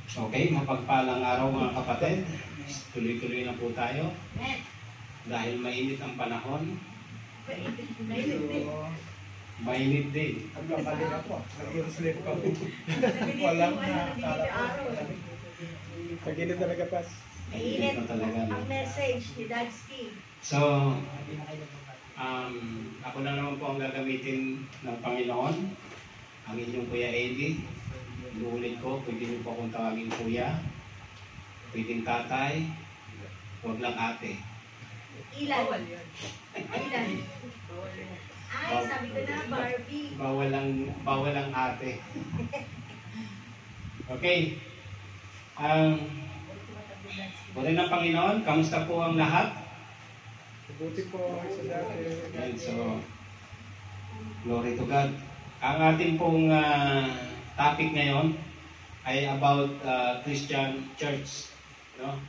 Okay, mapagpalang araw mga kapatid. Tuloy-tuloy na po tayo. Dahil mainit ang panahon. Mainit din. Pagpapali na po. Nag-i-sleep ko. Walang nakakala. Pag-init talaga pas. Mainit ang message ni Dadsky. So, ako na naman po ang gagamitin ng Panginoon. Ang inyong Kuya Eddie. Inuulit ko, pwede niyo po akong tawagin Kuya. Pwedeng tatay. Huwag lang ate. Ilan? Ilan? Ay, sabi ko na, Barbie. Bawal ang ate. Okay. Puri ng Panginoon, kamusta po ang lahat? Buti po sa dati. And so, glory to God. Ang ating pong topic ngayon ay about Christian Church. No?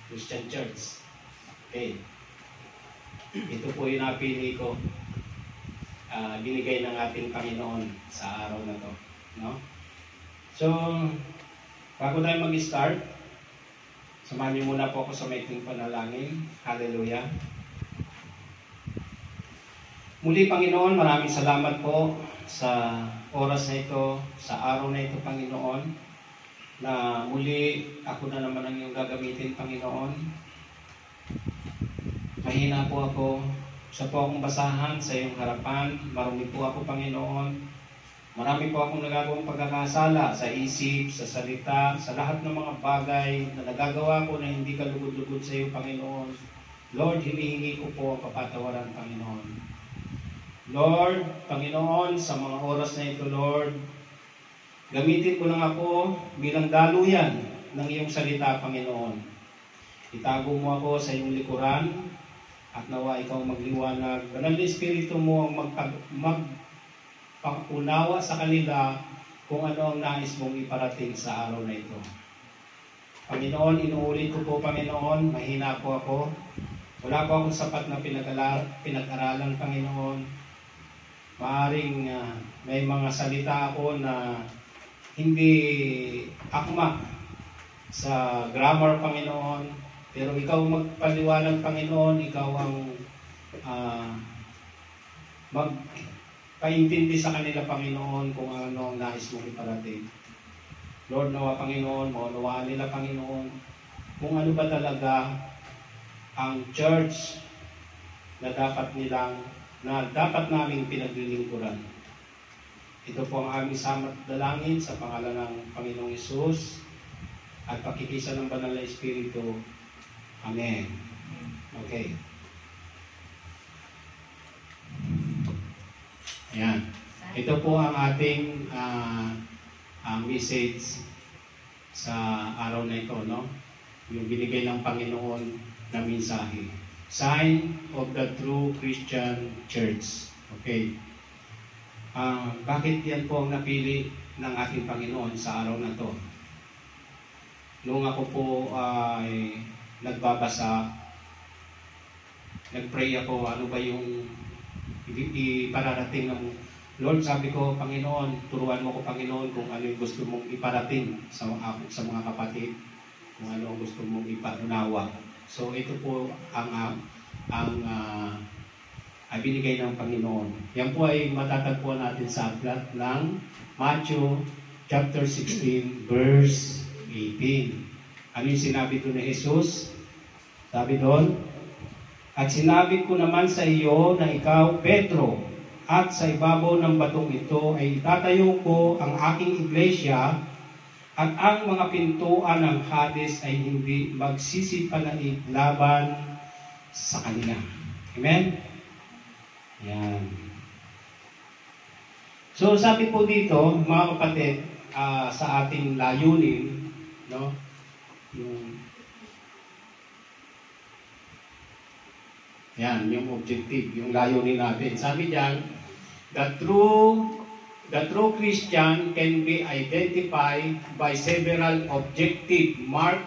Christian Church. Okay. Ito po yung napili ko. Binigay ng ating Panginoon sa araw na to. No? So, bago tayo mag-start, samahan niyo muna po ako sa maikling panalangin. Hallelujah. Muli, Panginoon, maraming salamat po sa oras na ito, sa araw na ito, Panginoon, na muli ako na naman ang iyong gagamitin, Panginoon. Mahina po ako sa po akong basahan sa iyong harapan. Marumi po ako, Panginoon. Marami po akong nagagawang pagkakasala sa isip, sa salita, sa lahat ng mga bagay na nagagawa ko na hindi kalugod-lugod sa iyo, Panginoon. Lord, hinihingi ko po ang kapatawaran, Panginoon. Lord, Panginoon, sa mga oras na ito, Lord, gamitin mo lang ako bilang daluyan ng iyong salita, Panginoon. Itago mo ako sa iyong likuran at nawa ikaw magliwanag. Banal na Espiritu mo ang magpaunawa sa kanila kung ano ang nais mong iparating sa araw na ito. Panginoon, inuulit ko po, Panginoon, mahina po ako. Wala po akong sapat na pinag-aralan, Panginoon. Maaring may mga salita ako na hindi akma sa grammar, Panginoon. Pero ikaw magpaliwanag, Panginoon. Ikaw ang magpaintindi sa kanila, Panginoon, kung ano ang nais mong iparating. Lord, nawa, Panginoon, maunawaan nila, Panginoon, kung ano ba talaga ang church na dapat naming pinaglilingkuran. Ito po ang aming samat dalangin sa pangalan ng Panginoong Hesus at pakikisa ng Banal na Espiritu. Amen. Okay. Ayan. Ito po ang ating message sa araw na ito, no? Yung binigay ng Panginoon na mensahe. Sign of the true Christian Church. Okay. Bakit yan po ang napili ng ating Panginoon sa araw na to? Noong ako po ay nagbabasa, nagpray ako, ano ba yung ipararating ng Lord, sabi ko, Panginoon, turuan mo ko, Panginoon, kung ano yung gusto mong iparating sa mga kapatid, kung ano ang gusto mong ipaunawa. So ito po ang binigay ng Panginoon. Yan po ay matatagpuan natin sa aklat ng Matthew chapter 16 verse 18. Ano yung sinabi doon ni Jesus? Sabi doon, at sinabi ko naman sa iyo na ikaw, Pedro, at sa ibabaw ng batong ito ay itatayo ko ang aking iglesia, at ang mga pintuan ng Hades ay hindi magsisipalaig laban sa kanila. Amen? Yan. So sabi po dito, mga kapatid, sa ating layunin, no? Yung objective, yung layunin natin. Sabi diyan, the true Christian can be identified by several objectives marked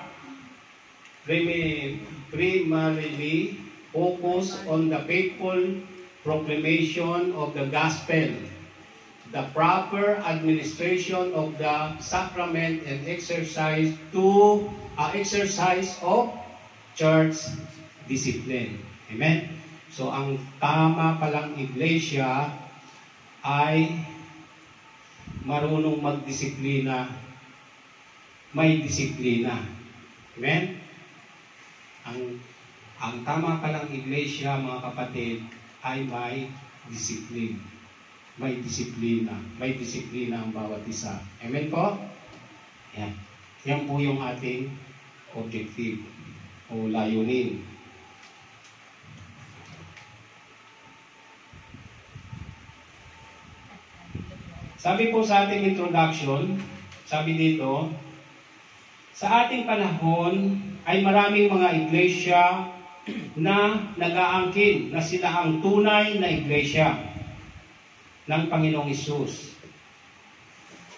primarily focused on the faithful proclamation of the gospel, the proper administration of the sacrament and exercise of church discipline. Amen? So, ang tama palang iglesia ay marunong magdisiplina, may disiplina. Amen? Ang tama palang iglesia, mga kapatid, ay may disiplina. May disiplina. May disiplina ang bawat isa. Amen po? Yan. Yan po yung ating objective o layunin. Sabi po sa ating introduction, sabi dito, sa ating panahon ay maraming mga iglesia na nag-aangkin na sila ang tunay na iglesia ng Panginoong Hesus.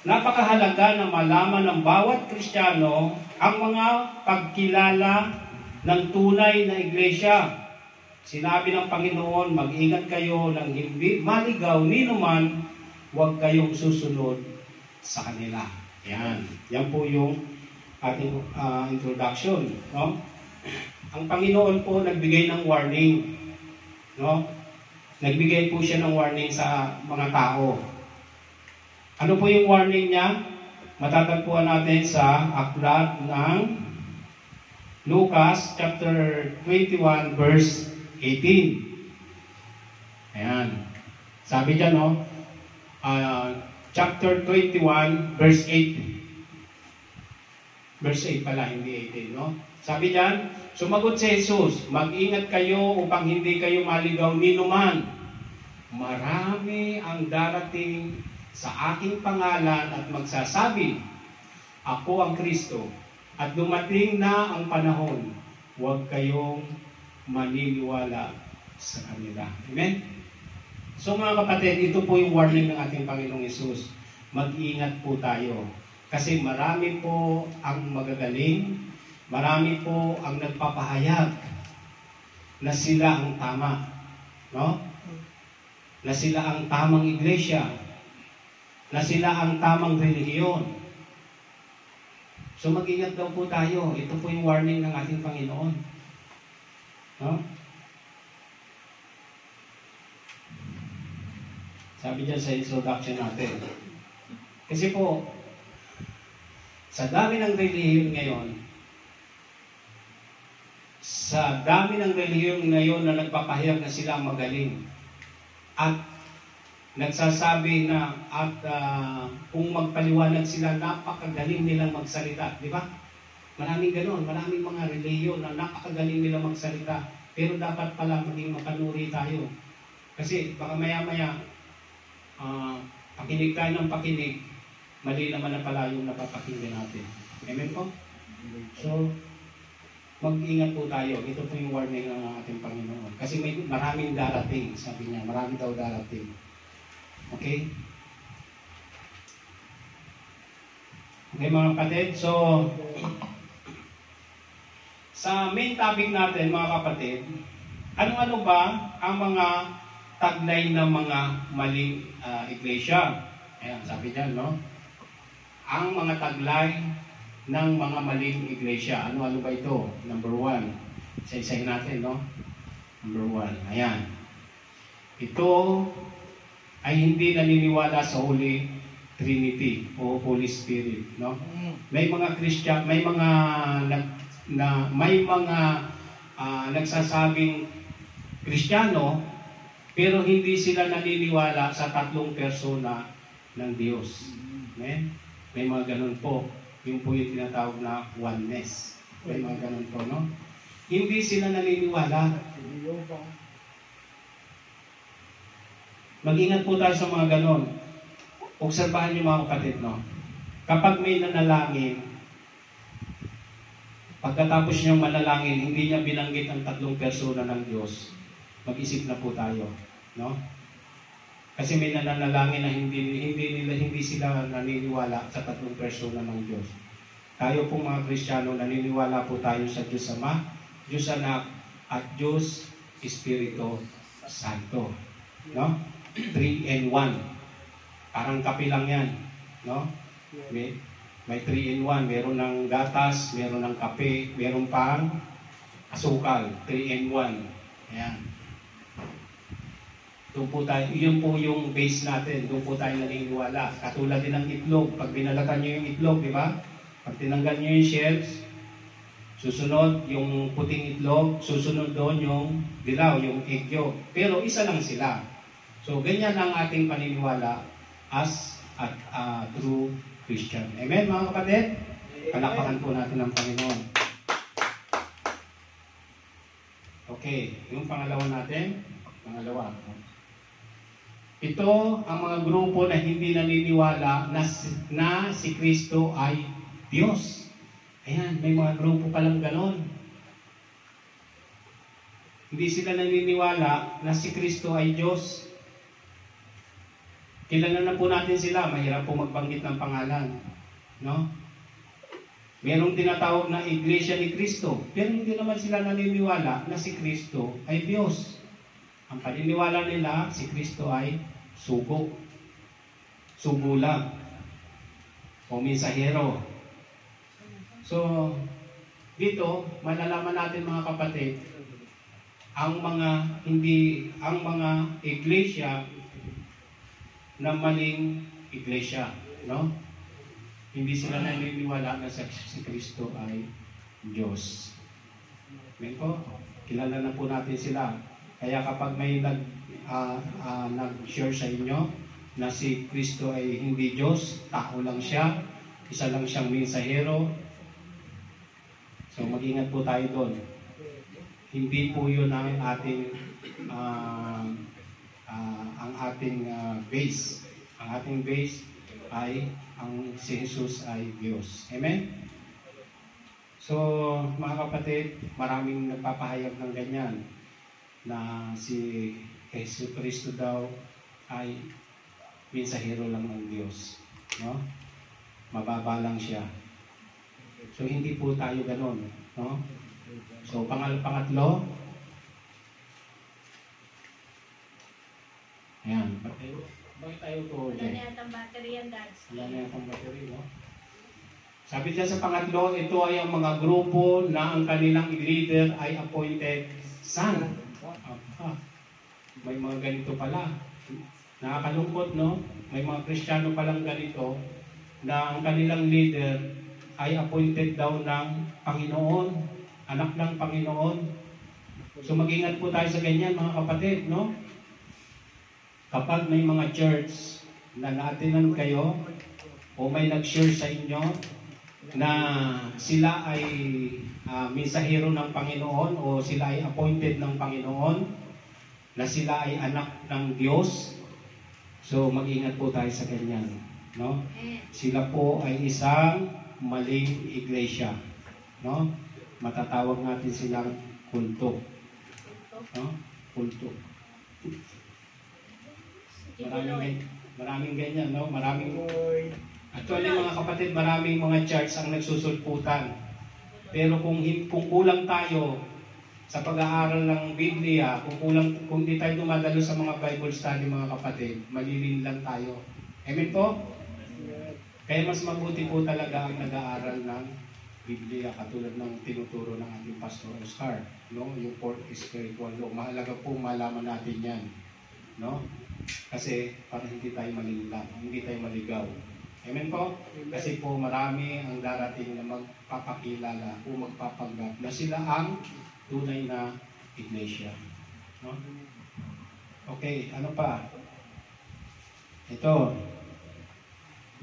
Napakahalaga na malaman ng bawat Kristiyano ang mga pagkilala ng tunay na iglesia. Sinabi ng Panginoon, mag-ingat kayo ng hindi maligaw ni numan, huwag kayong susunod sa kanila. Yan. Yan po yung ating introduction. No? Ang Panginoon po nagbigay ng warning. No? Nagbigay po siya ng warning sa mga tao. Ano po yung warning niya? Matatagpuan natin sa aklat ng Lucas chapter 21 verse 18. Ayan. Sabi dyan, no? Chapter 21 verse 8. Verse 8 pala, hindi 18, no? Sabi dyan, sumagot si Jesus, mag-ingat kayo upang hindi kayo maligaw ni numan. Marami ang darating sa aking pangalan at magsasabi, ako ang Kristo, at dumating na ang panahon, huwag kayong maniniwala sa kanila. Amen? So mga kapatid, ito po yung warning ng ating Panginoong Hesus. Mag-ingat po tayo. Kasi marami po ang magagaling, marami po ang nagpapahayag na sila ang tama. No? Na sila ang tamang iglesia. Na sila ang tamang relihiyon. So mag-ingat daw po tayo. Ito po yung warning ng ating Panginoon. No? Sabi dyan sa introduction natin. Kasi po, sa dami ng relihiyon ngayon, na nagpapahayag na sila magaling. At nagsasabi na kung magpaliwanag sila, napakagaling nilang magsalita. Di ba? Maraming ganoon, maraming mga relihiyon na napakagaling nilang magsalita. Pero dapat pala maging mapanuri tayo. Kasi baka maya-maya, pakinig tayo ng pakinig, mali naman na pala yung napapakinggan natin. Amen po? So, mag-ingat po tayo. Ito po yung warning ng ating Panginoon. Kasi may maraming darating, sabi niya. Marami daw darating. Okay? Okay mga kapatid, so sa main topic natin mga kapatid, ano-ano ba ang mga taglay ng mga maling iglesia? Ayan, sabi dyan, no? Ang mga taglay ng mga maling iglesia. Ano-ano ba ito? Number 1. Isa-isahin natin, no? Number 1. Ayan. Ito ay hindi naniniwala sa Holy Trinity o Holy Spirit, no? May mga Christian, may mga nagsasabing Kristiyano pero hindi sila naniniwala sa tatlong persona ng Diyos. Amen? May mga ganun po. Yung po yung tinatawag na oneness. May mga ganun po, no? Hindi sila naniniwala. Mag-ingat po tayo sa mga ganon. Obserbahan niyo mga kapatid, no? Kapag may nanalangin, pagkatapos niyang manalangin, hindi niya binanggit ang tatlong persona ng Diyos, mag-isip na po tayo, no? Kasi may nananalangin na hindi sila naniniwala sa tatlong persona ng Diyos. Tayo pong mga Kristiyano, naniniwala po tayo sa Diyos Ama, Diyos Anak, at Diyos Espiritu Santo. No? 3 and 1. Parang kape lang yan, no? May 3-in-1, meron ng gatas, meron ng kape, meron pang asukal, 3-in-1. Ayan. Doon po tayo, yun po yung base natin, doon po tayo naniniwala. Katulad din ng itlog, pag binalatan nyo yung itlog, di ba? Pag tinanggal nyo yung shells, susunod yung puting itlog, susunod doon yung dilaw, yung egg yolk. Pero isa lang sila. So, ganyan ang ating paniniwala as a true Christian. Amen, mga kapatid? Palakpakan po natin ang Panginoon. Okay, yung pangalawa natin. Pangalawa. Ito ang mga grupo na hindi naniniwala na si Kristo ay Diyos. Ayan, may mga grupo palang ganon. Hindi sila naniniwala na si Kristo ay Diyos. Kilala na po natin sila, mahirap po magbanggit ng pangalan. No? Merong tinatawag na Iglesia ni Kristo, pero hindi naman sila naniniwala na si Kristo ay Diyos. Ang paniniwala nila, si Kristo ay sugo. Sugo lang. O mensahero. So, dito, malalaman natin mga kapatid, ang mga iglesia na maling iglesia, no? Hindi sila naniniwala na si Kristo ay Diyos. Amen po? Kilala na po natin sila. Kaya kapag may nag-share sa inyo na si Kristo ay hindi Diyos, tao lang siya, isa lang siyang mensahero, so mag-ingat po tayo doon. Hindi po yun ang ating base. Ang ating base ay ang si Jesus ay Diyos. Amen? So, mga kapatid, maraming nagpapahayag ng ganyan na si Jesus Kristo daw ay mensahero lang ng Diyos. No? Mababa lang siya. So, hindi po tayo ganon. No? So, pangatlo, ayan. Bakit tayo to? Wala na yatang battery yan, Dads. Wala na yatang battery, no? Sabi dyan sa pangatlo, ito ay ang mga grupo na ang kanilang leader ay appointed son. May mga ganito pala. Nakakalungkot, no? May mga Kristiyano palang ganito na ang kanilang leader ay appointed daw ng Panginoon, anak ng Panginoon. So mag-ingat po tayo sa ganyan, mga kapatid, no? Kapag may mga church na naatinan kayo o may nag-share sa inyo na sila ay mensahero ng Panginoon o sila ay appointed ng Panginoon, na sila ay anak ng Diyos, so mag-ingat po tayo sa ganyan. No? Sila po ay isang maling iglesia. No? Matatawag natin silang kulto. No? Kulto. Maraming ganyan, no? Actually, mga kapatid, maraming mga church ang nagsusulputan. Pero kung kulang tayo sa pag-aaral ng Biblia, kung di tayo dumadalo sa mga Bible study, mga kapatid, malilin lang tayo. Amen po? Kaya mas mabuti po talaga ang nag-aaral ng Biblia, katulad ng tinuturo ng ating Pastor Oscar, no? Yung fourth spiritual law. Mahalaga po malaman natin yan, no? Kasi para hindi tayo malilila, hindi tayo maligaw. Amen po? Kasi po marami ang darating na magpapakilala o magpapanggap na sila ang tunay na iglesia. No? Okay, ano pa? Ito,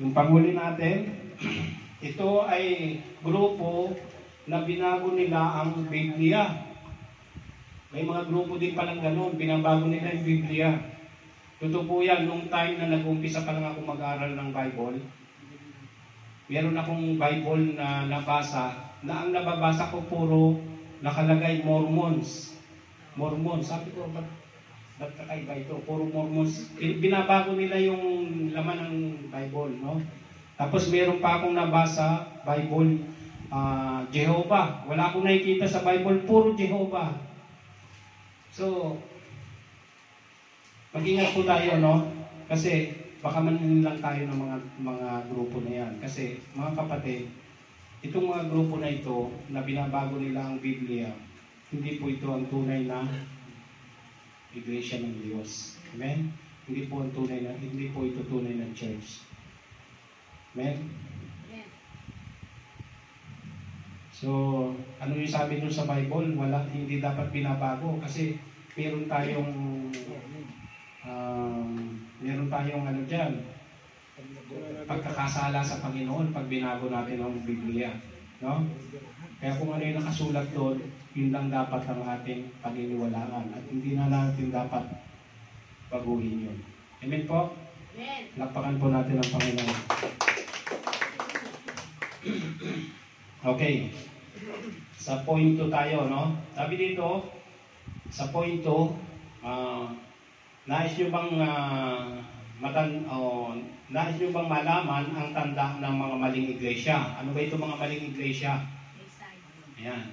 yung panghuli natin, ito ay grupo na binago nila ang Biblia. May mga grupo din palang ganun, binabago nila yung Biblia. Totoo po yan, nung time na nag-umpisa pa lang ako mag-aaral ng Bible, meron akong Bible na nabasa, na ang nababasa ko puro nakalagay Mormons. Mormons, sabi ko, ba't kakaiba ito? Puro Mormons. Binabago nila yung laman ng Bible, no? Tapos meron pa akong nabasa, Bible, Jehovah. Wala akong nakikita sa Bible, puro Jehovah. So, mag-ingat po tayo, no? Kasi baka manin lang tayo ng mga grupo na yan. Kasi mga kapatid, itong mga grupo na ito na binabago nila ang Biblia, hindi po ito ang tunay na Iglesia ng Diyos. Amen? Hindi po ito tunay na church. Amen? So, ano yung sabi nyo sa Bible? Hindi dapat binabago kasi meron tayong ano dyan, pagkakasala sa Panginoon pag binago natin ang Biblia. No? Kaya kung ano yung nakasulat doon, yun lang dapat ang ating paniniwalaan at hindi na natin dapat baguhin yun. Amen po? Amen. Lakpakan po natin ang Panginoon. Okay. Sa point 2 tayo, no? Sabi dito, sa point 2, nais nyo bang nais nyo bang malaman ang tanda ng mga maling iglesia? Ano ba ito mga maling iglesia? Ayan.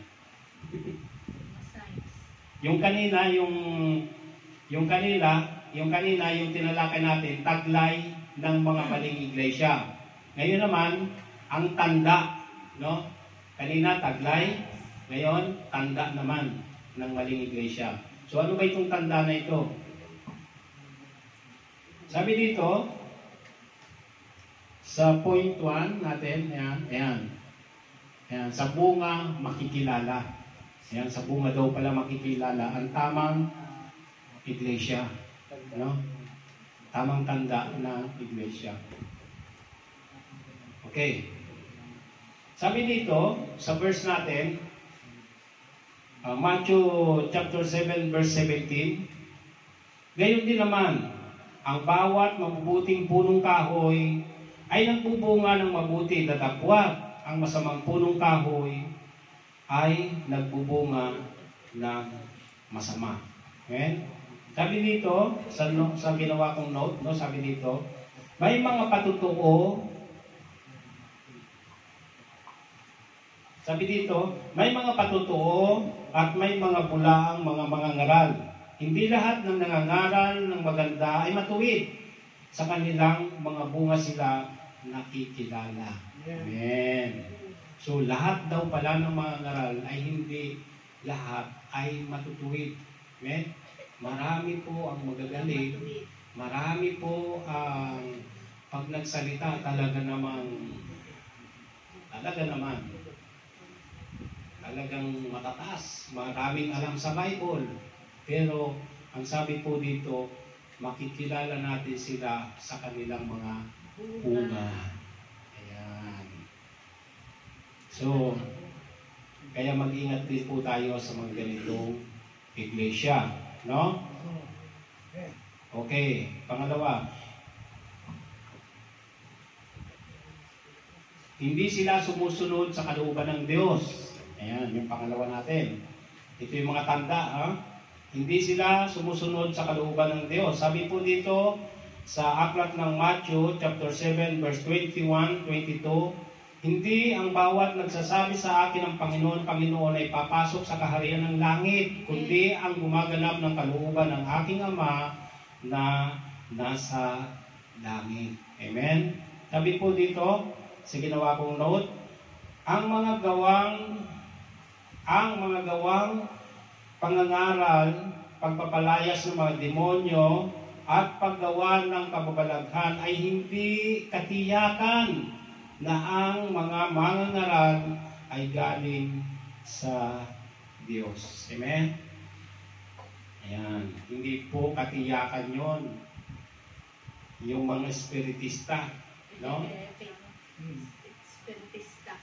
Yung kanina, yung tinalakay natin, taglay ng mga maling iglesia. Ngayon naman, ang tanda, no? Kanina, taglay. Ngayon, tanda naman ng maling iglesia. So, ano ba itong tanda na ito? Sabi dito, sa point 1 natin, ayan. Ayan, sa bunga, makikilala. Ayan, sa bunga daw pala makikilala ang tamang iglesia. Ano? Tamang tanda na iglesia. Okay. Sabi dito, sa verse natin, Matthew chapter 7 verse 17, gayon din naman, ang bawat mabubuting punong kahoy ay nagbubunga ng mabuti, datapwat ang masamang punong kahoy ay nagbubunga ng masama. Amen? Sabi dito, sa ginawa kong note, no, sabi dito, may mga patutuo. Sabi dito, may mga patutuo at may mga bulaang mga mangangaral. Hindi lahat ng nangangaral ng maganda ay matuwid. Sa kanilang mga bunga sila nakikilala. Amen. So, lahat daw pala ng mga ngaral ay hindi lahat ay matutuwid. Amen? Marami po ang magagaling. Marami po ang pag nagsalita talagang talagang matataas. Maraming alam sa Bible. Pero, ang sabi po dito, makikilala natin sila sa kanilang mga bunga. Ayan. So, kaya mag-ingat din po tayo sa mga ganitong iglesia. No? Okay. Pangalawa, hindi sila sumusunod sa kalooban ng Diyos. Ayan, yung pangalawa natin. Ito yung mga tanda, ha? Hindi sila sumusunod sa kalooban ng Diyos. Sabi po dito sa aklat ng Matthew chapter 7 verse 21, 22, hindi ang bawat nagsasabi sa akin ng Panginoon, Panginoon ay papasok sa kaharian ng langit, kundi ang gumaganap ng kalooban ng aking Ama na nasa langit. Amen? Sabi po dito, sa ginawa kong note, ang mga gawang pangangaral, pagpapalayas ng mga demonyo, at paggawa ng kababalaghan ay hindi katiyakan na ang mga mangangaral ay galing sa Diyos. Amen? Ayan. Hindi po katiyakan yon. Yung mga espiritista, no? Espiritista.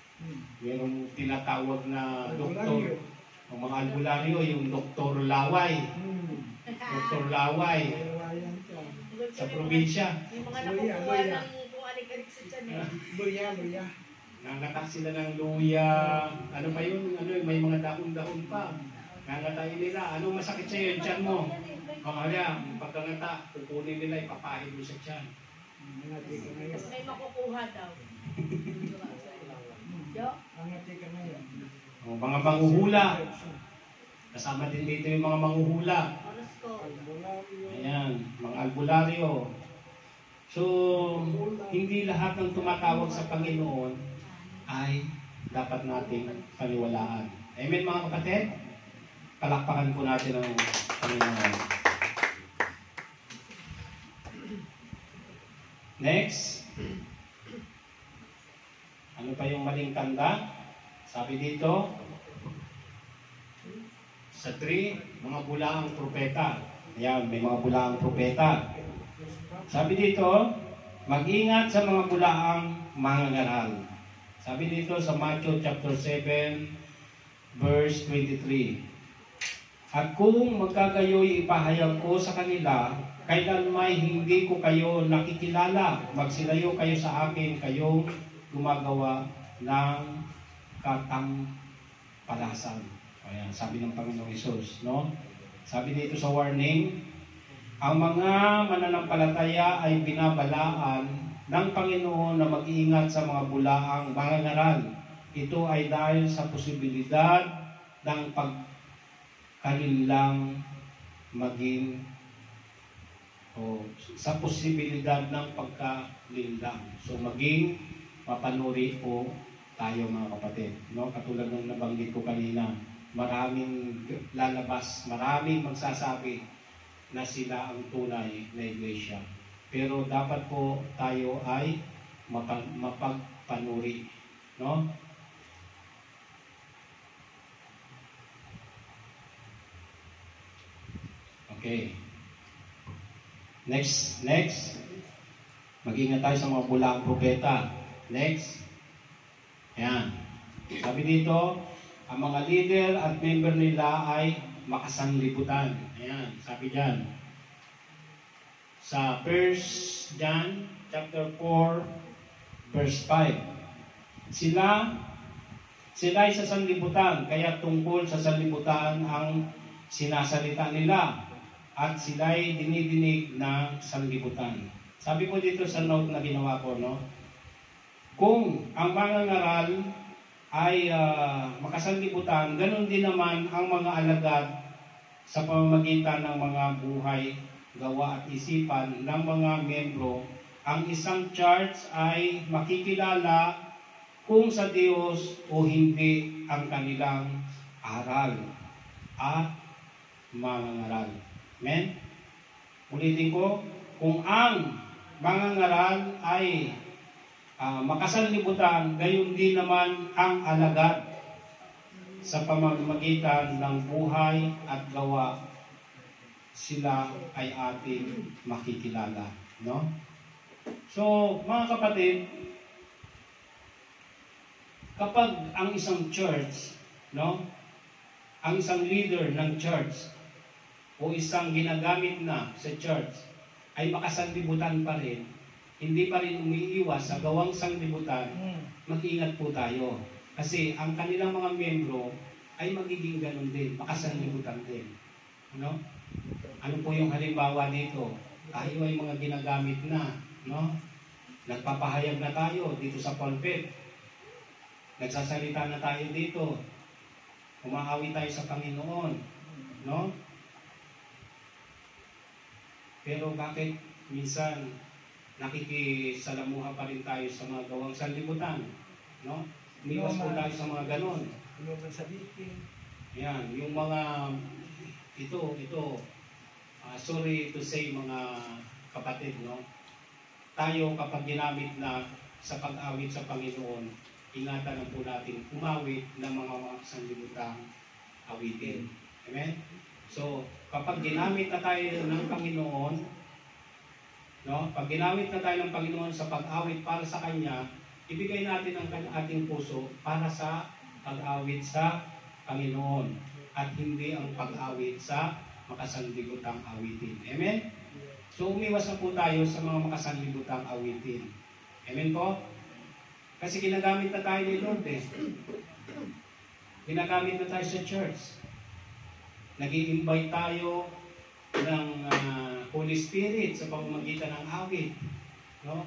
Yung tinatawag na doktor. Ang mga albularyo, yung Dr. Laway. Dr. Laway. Sa probinsya. Yung mga nakukuha ng kung alik-alik sa tiyan. Luya. Nangatak sila ng luya. Ano pa yun? May mga dahon-dahon pa. Nangatayin nila. Anong masakit sa'yo yung tiyan mo? Pagkangata, kukunin nila, ipapahid mo sa tiyan. Kasi may makukuha daw. Mga manghuhula. Kasama din dito yung mga manghuhula. Ayan, mga albularyo. So, hindi lahat ng tumatawag sa Panginoon ay dapat nating paniwalaan. Amen mga kapatid? Palakpakan po natin ang Panginoon. Next. Ano pa yung maling tanda? Sabi dito, sa 3, mga bulaang propeta. Ayan, may mga bulaang propeta. Sabi dito, mag-ingat sa mga bulaang mangangaral. Sabi dito sa Matthew chapter 7, verse 23. At kung magkagayoy ipahayag ko sa kanila, kailanmay hindi ko kayo nakikilala. Magsilayo kayo sa akin, kayong gumagawa ng katampalasan. Ayan, sabi ng Panginoong Hesus, no? Sabi dito sa warning, ang mga mananampalataya ay binabalaan ng Panginoon na mag-iingat sa mga bulaang mangangaral. Ito ay dahil sa posibilidad ng pagkanilang maging sa posibilidad ng pagkalinlang. So maging mapanuri po tayo mga kapatid. No? Katulad ng nabanggit ko kanina, maraming lalabas, maraming magsasabi na sila ang tunay na iglesia. Pero dapat po tayo ay mapagpanuri. No? Okay. Next. Mag-ingat tayo sa mga bulaang propeta. Next. Ayan. Sabi dito, ang mga leader at member nila ay makasanglibutan. Ayan, sabi dyan. Sa 1 John chapter 4, verse 5. Sila ay sa sanlibutan, kaya tungkol sa sanlibutan ang sinasalita nila. At sila ay dinidinig ng sanlibutan. Sabi ko dito sa note na ginawa ko, no? Kung ang mga ngaral ay makasanlibutan, ganun din naman ang mga alagad sa pamamagitan ng mga buhay, gawa at isipan ng mga membro. Ang isang church ay makikilala kung sa Diyos o hindi ang kanilang aral at mga ngaral. Amen? Ulitin ko, kung ang mga ngaral ay makasanlibutan, gayon din naman ang alagad sa pamamagitan ng buhay at gawa, sila ay ating makikilala. No? So, mga kapatid, kapag ang isang church, no, ang isang leader ng church, o isang ginagamit na sa church ay makasanlibutan pa rin, hindi pa rin umiiwas sa gawang sanglibutan, mag-ingat po tayo. Kasi ang kanilang mga membro ay magiging ganun din, makasanlibutan din. No? Ano po yung halimbawa dito? Tayo ay mga ginagamit na, no? Nagpapahayag na tayo dito sa pulpit. Nagsasalita na tayo dito. Umaawi tayo sa Panginoon, no? Pero bakit minsan nakikisalamuha pa rin tayo sa mga gawang sanlibutan? No? Umiwas po tayo sa mga ganon. Yan, yung mga sorry to say mga kapatid, no? Tayo kapag ginamit na sa pag-awit sa Panginoon, ingatan na po natin umawit ng mga sanlibutang awitin. Amen? So, kapag ginamit na tayo ng Panginoon, no? Pag ginamit na tayo ng Panginoon sa pag-awit para sa Kanya, ibigay natin ang ating puso para sa pag-awit sa Panginoon at hindi ang pag-awit sa makasanlibutang awitin. Amen? So, umiwas na po tayo sa mga makasanlibutang awitin. Amen po? Kasi ginagamit na tayo ni Lord eh. Ginagamit na tayo sa church. Nag-i-invite tayo ng Holy Spirit sa pamamagitan ng awit. No?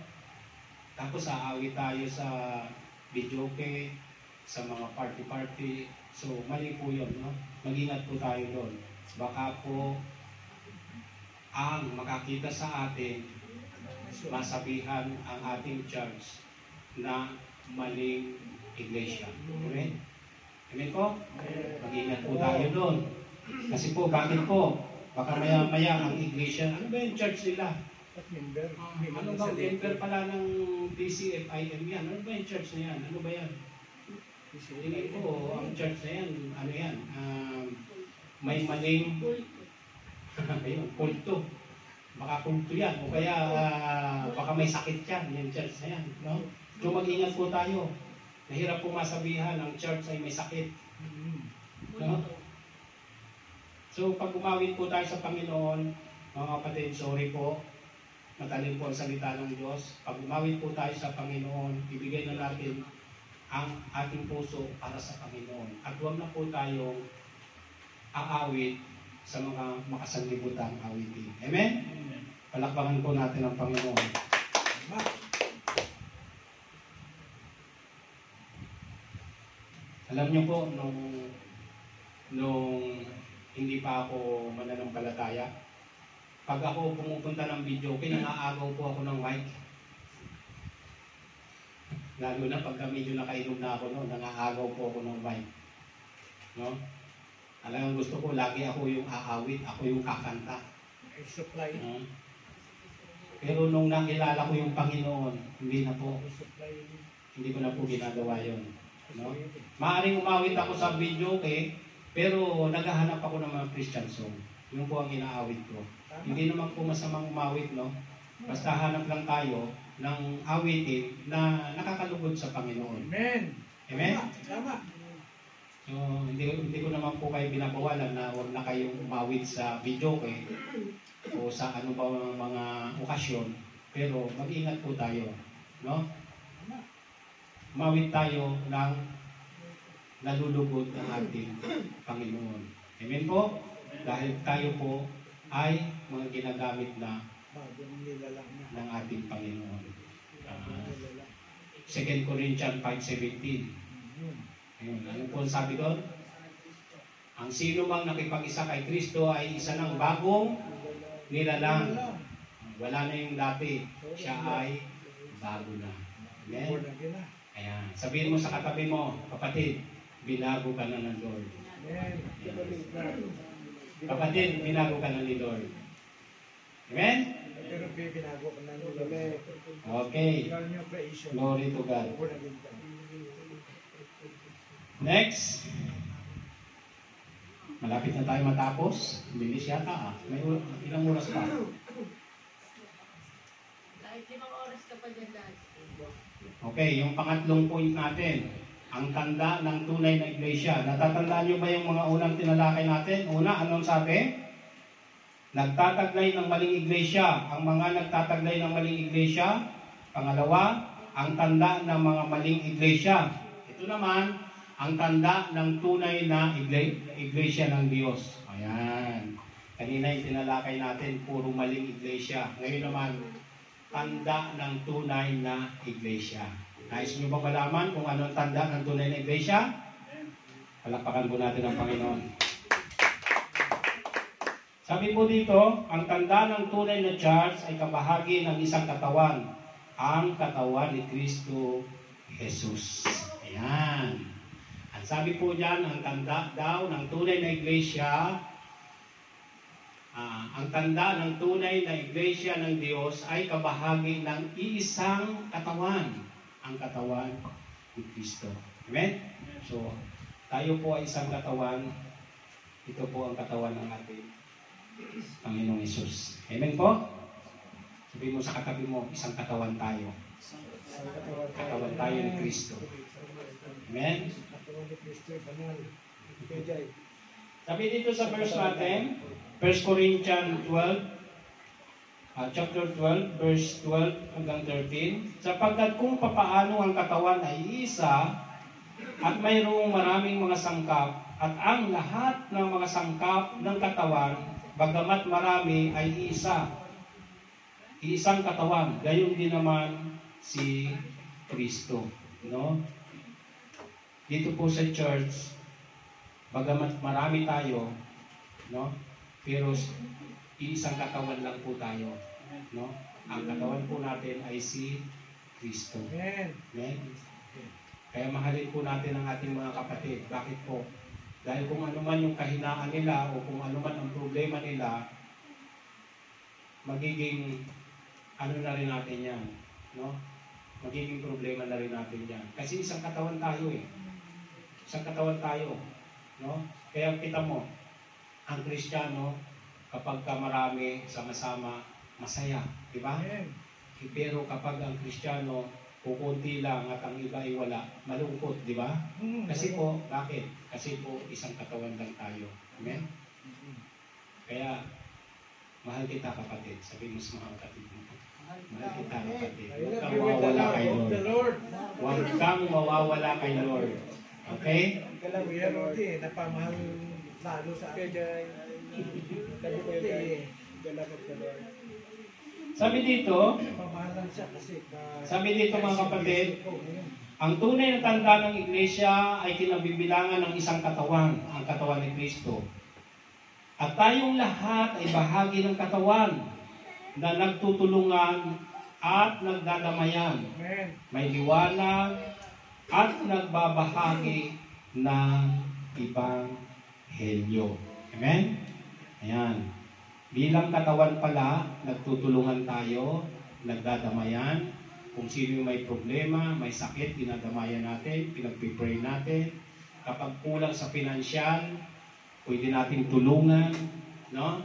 Tapos aawit tayo sa videoke, sa mga party-party. So, mali po yun. No? Mag-ingat po tayo doon. Baka po ang makakita sa atin masabihan ang ating church na maling iglesia. Amen? Amen po? Mag-ingat po tayo doon. Kasi po, bakit po? Baka maya-maya ang iglesia, ano ba yung church nila? Member. Ano ba, member pala ng PCFIM yan? Ano ba yung church na yan? Ano ba yan? Tingin ko, ang church na yan, ano yan? May maling, ayun, kulto. Baka kulto yan. O kaya, baka may sakit yan, yung church na yan. No? So mag-ingat po tayo. Nahirap po masabihan, ang church ay may sakit. No? So pag umawit po tayo sa Panginoon, mga kapatid, sorry po. Matalim po ang salita ng Diyos. Pag umawit po tayo sa Panginoon, ibigay na natin ang ating puso para sa Panginoon. At huwag na po tayong aawit sa mga makasanlibutang awitin. Amen? Palakpakan po natin ang Panginoon. Alam niyo po, nung hindi pa ako mananampalataya, pag ako pumupunta ng video, pinangaagaw po ako ng mic. Lalo na pagka medyo nakainom na ako, nangaagaw po ako ng mic. No? Alam, gusto ko, lagi ako yung aawit, ako yung kakanta. Supply. Pero nung nakilala ko yung Panginoon, hindi na po. Hindi ko na po ginagawa yun. No? Maaaring umawit ako sa video, pero naghahanap ako ng mga Christian song. Yun po ang inaawit ko. Hindi naman po masamang umawit, no? Basta hanap lang tayo ng awitin na nakakalugod sa Panginoon. Amen. Amen? Tama. So, hindi ko naman po kayo binabawalan na huwag na kayong umawit sa video o sa ano ba mga okasyon. Pero mag-ingat po tayo, no? Umawit tayo ng nalulugod ng ating Panginoon. Amen po? Dahil tayo po ay mga ginagamit na ng ating Panginoon. 2 Corinthians 5:17. Ayun, ano po sabi doon? Ang sino mang nakipag-isa kay Kristo ay isa ng bagong nilalang. Wala na yung dati. Siya ay bago na. Amen? Ayan. Sabihin mo sa katabi mo, kapatid, binago ka na ng Lord. Kapatid, binago ka na ni Lord. Amen? Pero binago ka na ng Lord. Okay. Glory to God. Next. Malapit na tayo matapos. Bilis yata. May ilang oras pa? Kahit 5 oras ka pa dyan, Dad. Okay, yung pangatlong point natin. Ang tanda ng tunay na iglesia. Natatandaan nyo ba yung mga unang tinalakay natin? Una, anong sabi? Nagtataglay ng maling iglesia. Ang mga nagtataglay ng maling iglesia. Pangalawa, ang tanda ng mga maling iglesia. Ito naman, ang tanda ng tunay na iglesia ng Diyos. Ayan. Kanina yung tinalakay natin, puro maling iglesia. Ngayon naman, tanda ng tunay na iglesia. Nais nyo ba malaman kung ano ang tanda ng tunay na iglesia? Palakpakan po natin ang Panginoon. Sabi po dito, ang tanda ng tunay na church ay kabahagi ng isang katawan. Ang katawan ni Kristo Jesus. Ayan. At sabi po dyan, ang tanda daw ng tunay na iglesia, ang tanda ng tunay na iglesia ng Diyos ay kabahagi ng iisang katawan. Ang katawan ni Kristo. Amen? So, tayo po ay isang katawan. Ito po ang katawan ng ating Panginoong Hesus. Amen po? Sabihin mo sa katabi mo, isang katawan tayo. Katawan tayo ni Kristo. Amen? Sabi dito sa verse natin, 1 Corinthians 12, chapter 12, verse 12 hanggang 13, sapagkat kung papaano ang katawan ay isa at mayroong maraming mga sangkap at ang lahat ng mga sangkap ng katawan, bagamat marami ay isa. Isang katawan, gayon din naman si Kristo. No? Dito po sa church, bagamat marami tayo, no? Pero isang katawan lang po tayo, no? Ang katawan po natin ay si Kristo. Amen. Amen? Kaya mahalin po natin ang ating mga kapatid. Bakit po? Dahil kung ano man yung kahinaan nila o kung ano man ang problema nila, magiging ano na rin natin yan. No? Magiging problema na rin natin yan. Kasi isang katawan tayo eh. Isang katawan tayo. No? Kaya kita mo, ang Kristiyano, kapag ka marami, sama-sama, masaya. Di ba? Amen. Pero kapag ang Kristiyano, kukunti lang at ang iba ay wala, malungkot, di ba? Kasi po, bakit? Kasi po, isang katawan lang tayo. Amen? Kaya, mahal kita kapatid. Sabi mo sa mga kapatid mo. Mahal kita kapatid. I Huwag love kang you with the mawawala love kay of the Lord. Lord. Huwag kang mawawala kay Lord. Okay? Kuya Rodi, napamahal lalo sa akin. Sabi dito, Napamahalan siya kasi sabi dito mga kapatid, ang tunay na tanda ng iglesia ay kinabibilangan ng isang katawan, ang katawan ni Kristo. At tayong lahat ay bahagi ng katawan na nagtutulungan at nagdadamayan. Amen. May liwanag at nagbabahagi ng Ebanghelyo. Amen? Ayan. Bilang katawan pala, nagtutulungan tayo, nagdadamayan. Kung sino yung may problema, may sakit, dinadamayan natin, pinagpipray natin. Kapag kulang sa pinansyal, pwede natin tulungan. No?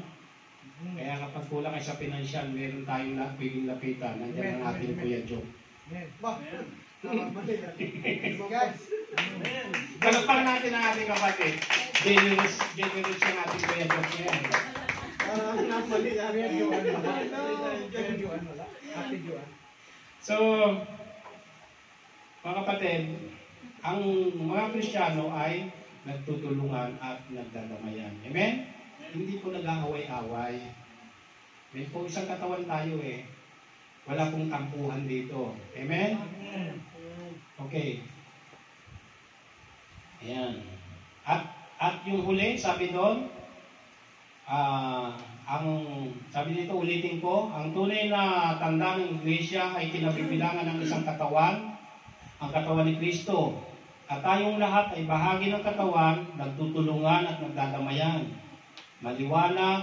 Kaya kapag kulang ay sa pinansyal, meron tayong pwedeng lapitan. Nandiyan ang ating Kuya Joe. Amen. Palakpakan natin ang ating kapatid. Generous yung ating Kuya Joe ngayon. Kuya Joan wala. Ate Joan. So, mga kapatid, ang mga Kristiyano ay nagtutulungan at nagdadamayan. Amen? Hindi po nag-aaway-away. May po isang katawan tayo eh. Wala pong tampuhan dito. Amen? Okay. Ayan. At yung huli, sabi doon, sabi dito, ulitin ko, ang tunay na tanda ng iglesia ay kinabibilangan ng isang katawan, ang katawan ni Kristo. At tayong lahat ay bahagi ng katawan, nagtutulungan at nagdadamayan. May liwanag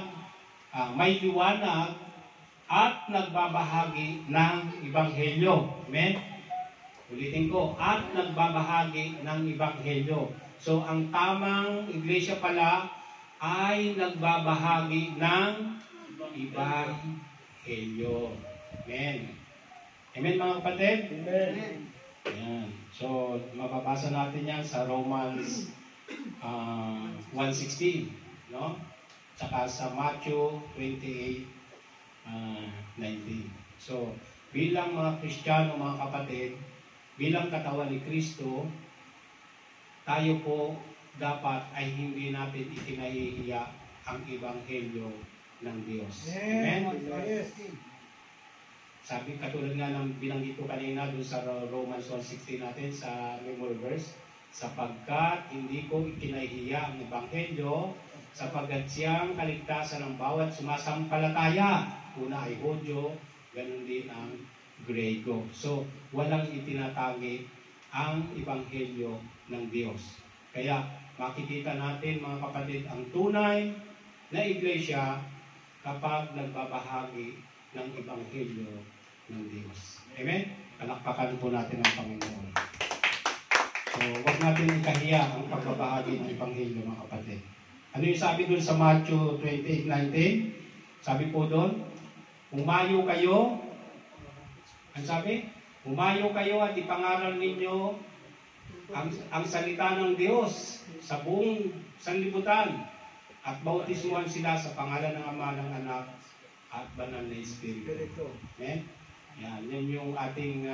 at nagbabahagi ng Ebanghelyo. Amen? Ulitin ko, at nagbabahagi ng Ebanghelyo. So, ang tamang iglesia pala ay nagbabahagi ng Ebanghelyo. Amen. Amen mga kapatid? Amen. Ayan. So, mababasa natin yan sa Romans 1:16, no? Tsaka sa Matthew 28:19. So, bilang mga Kristiyano, mga kapatid, bilang katawan ni Kristo, tayo po dapat ay hindi natin ikinahihiya ang Ebanghelyo ng Diyos. Amen? Yes. Sabi, katulad nga ng binanggit ko kanina doon sa Romans 1:16 natin sa memory verse, sapagkat hindi ko ikinahihiya ang Ebanghelyo, sapagkat siyang kaligtasan ng bawat sumasampalataya. Una ay Hudyo, ganun din ang Grego. So, walang itinatagi ang Ebanghelyo ng Diyos. Kaya, makikita natin mga kapatid, ang tunay na iglesia kapag nagbabahagi ng Ebanghelyo ng Diyos. Amen? Palakpakan po natin ang Panginoon. So, huwag natin ikahiya ang pagbabahagi ng Ebanghelyo mga kapatid. Ano yung sabi doon sa Matthew 28:19? Sabi po doon, umayo kayo. Ang sabi? Umayo kayo at ipangaral ninyo ang salita ng Diyos sa buong sanlibutan at bautismuhan sila sa pangalan ng Ama, ng Anak at Banal na Espiritu. Amen? Yan yung ating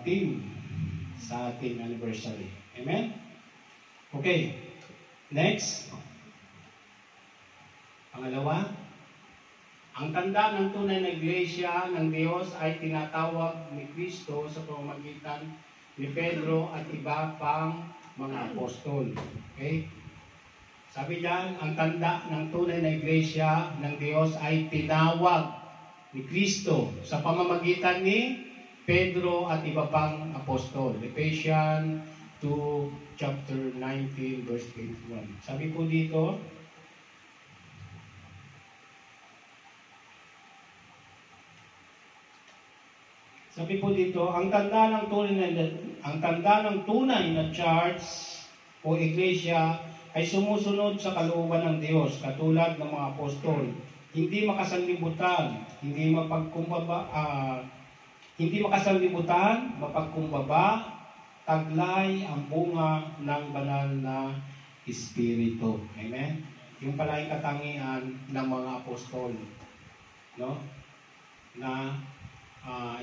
team sa ating anniversary. Amen? Okay. Next. Pangalawa, ang tanda ng tunay na iglesia ng Diyos ay tinatawag ni Kristo sa pamamagitan ni Pedro at iba pang mga apostol. Okay? Sabi diyan, ang tanda ng tunay na iglesia ng Diyos ay tinawag ni Kristo sa pamamagitan ni Pedro at iba pang apostol. Ephesians 2 chapter 19 verse 21. Sabi po dito, ang tanda ng tunay na church o iglesia ay sumusunod sa kalooban ng Diyos katulad ng mga apostol. Hindi makasanlibutan, mapagkumbaba, taglay ang bunga ng banal na Espiritu. Amen? Yung pala yung katangian ng mga apostol, no? Na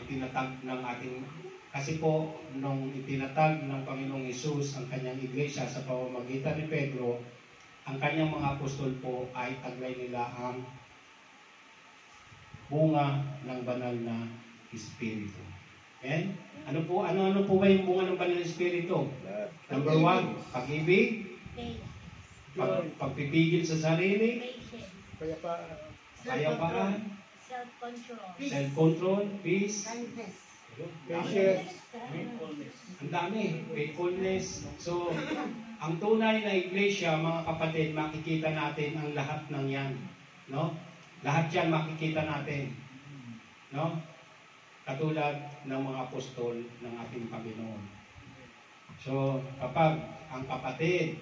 itinatag ng ating, kasi po nung itinatag ng Panginoong Hesus ang kanyang iglesia sa pamamagitan ni Pedro, ang kanyang mga apostol po ay taglay nila ang bunga ng banal na Espiritu. And ano po ba yung bunga ng banal na Espiritu? Number 1, pag-ibig, pagpipigil sa sarili, kayapaan, self-control, peace, Patience. ang dami, faithfulness. So, ang tunay na iglesia, mga kapatid, makikita natin ang lahat ng yan. No? Lahat yan makikita natin. No? Katulad ng mga apostol ng ating Panginoon. So, kapag ang kapatid,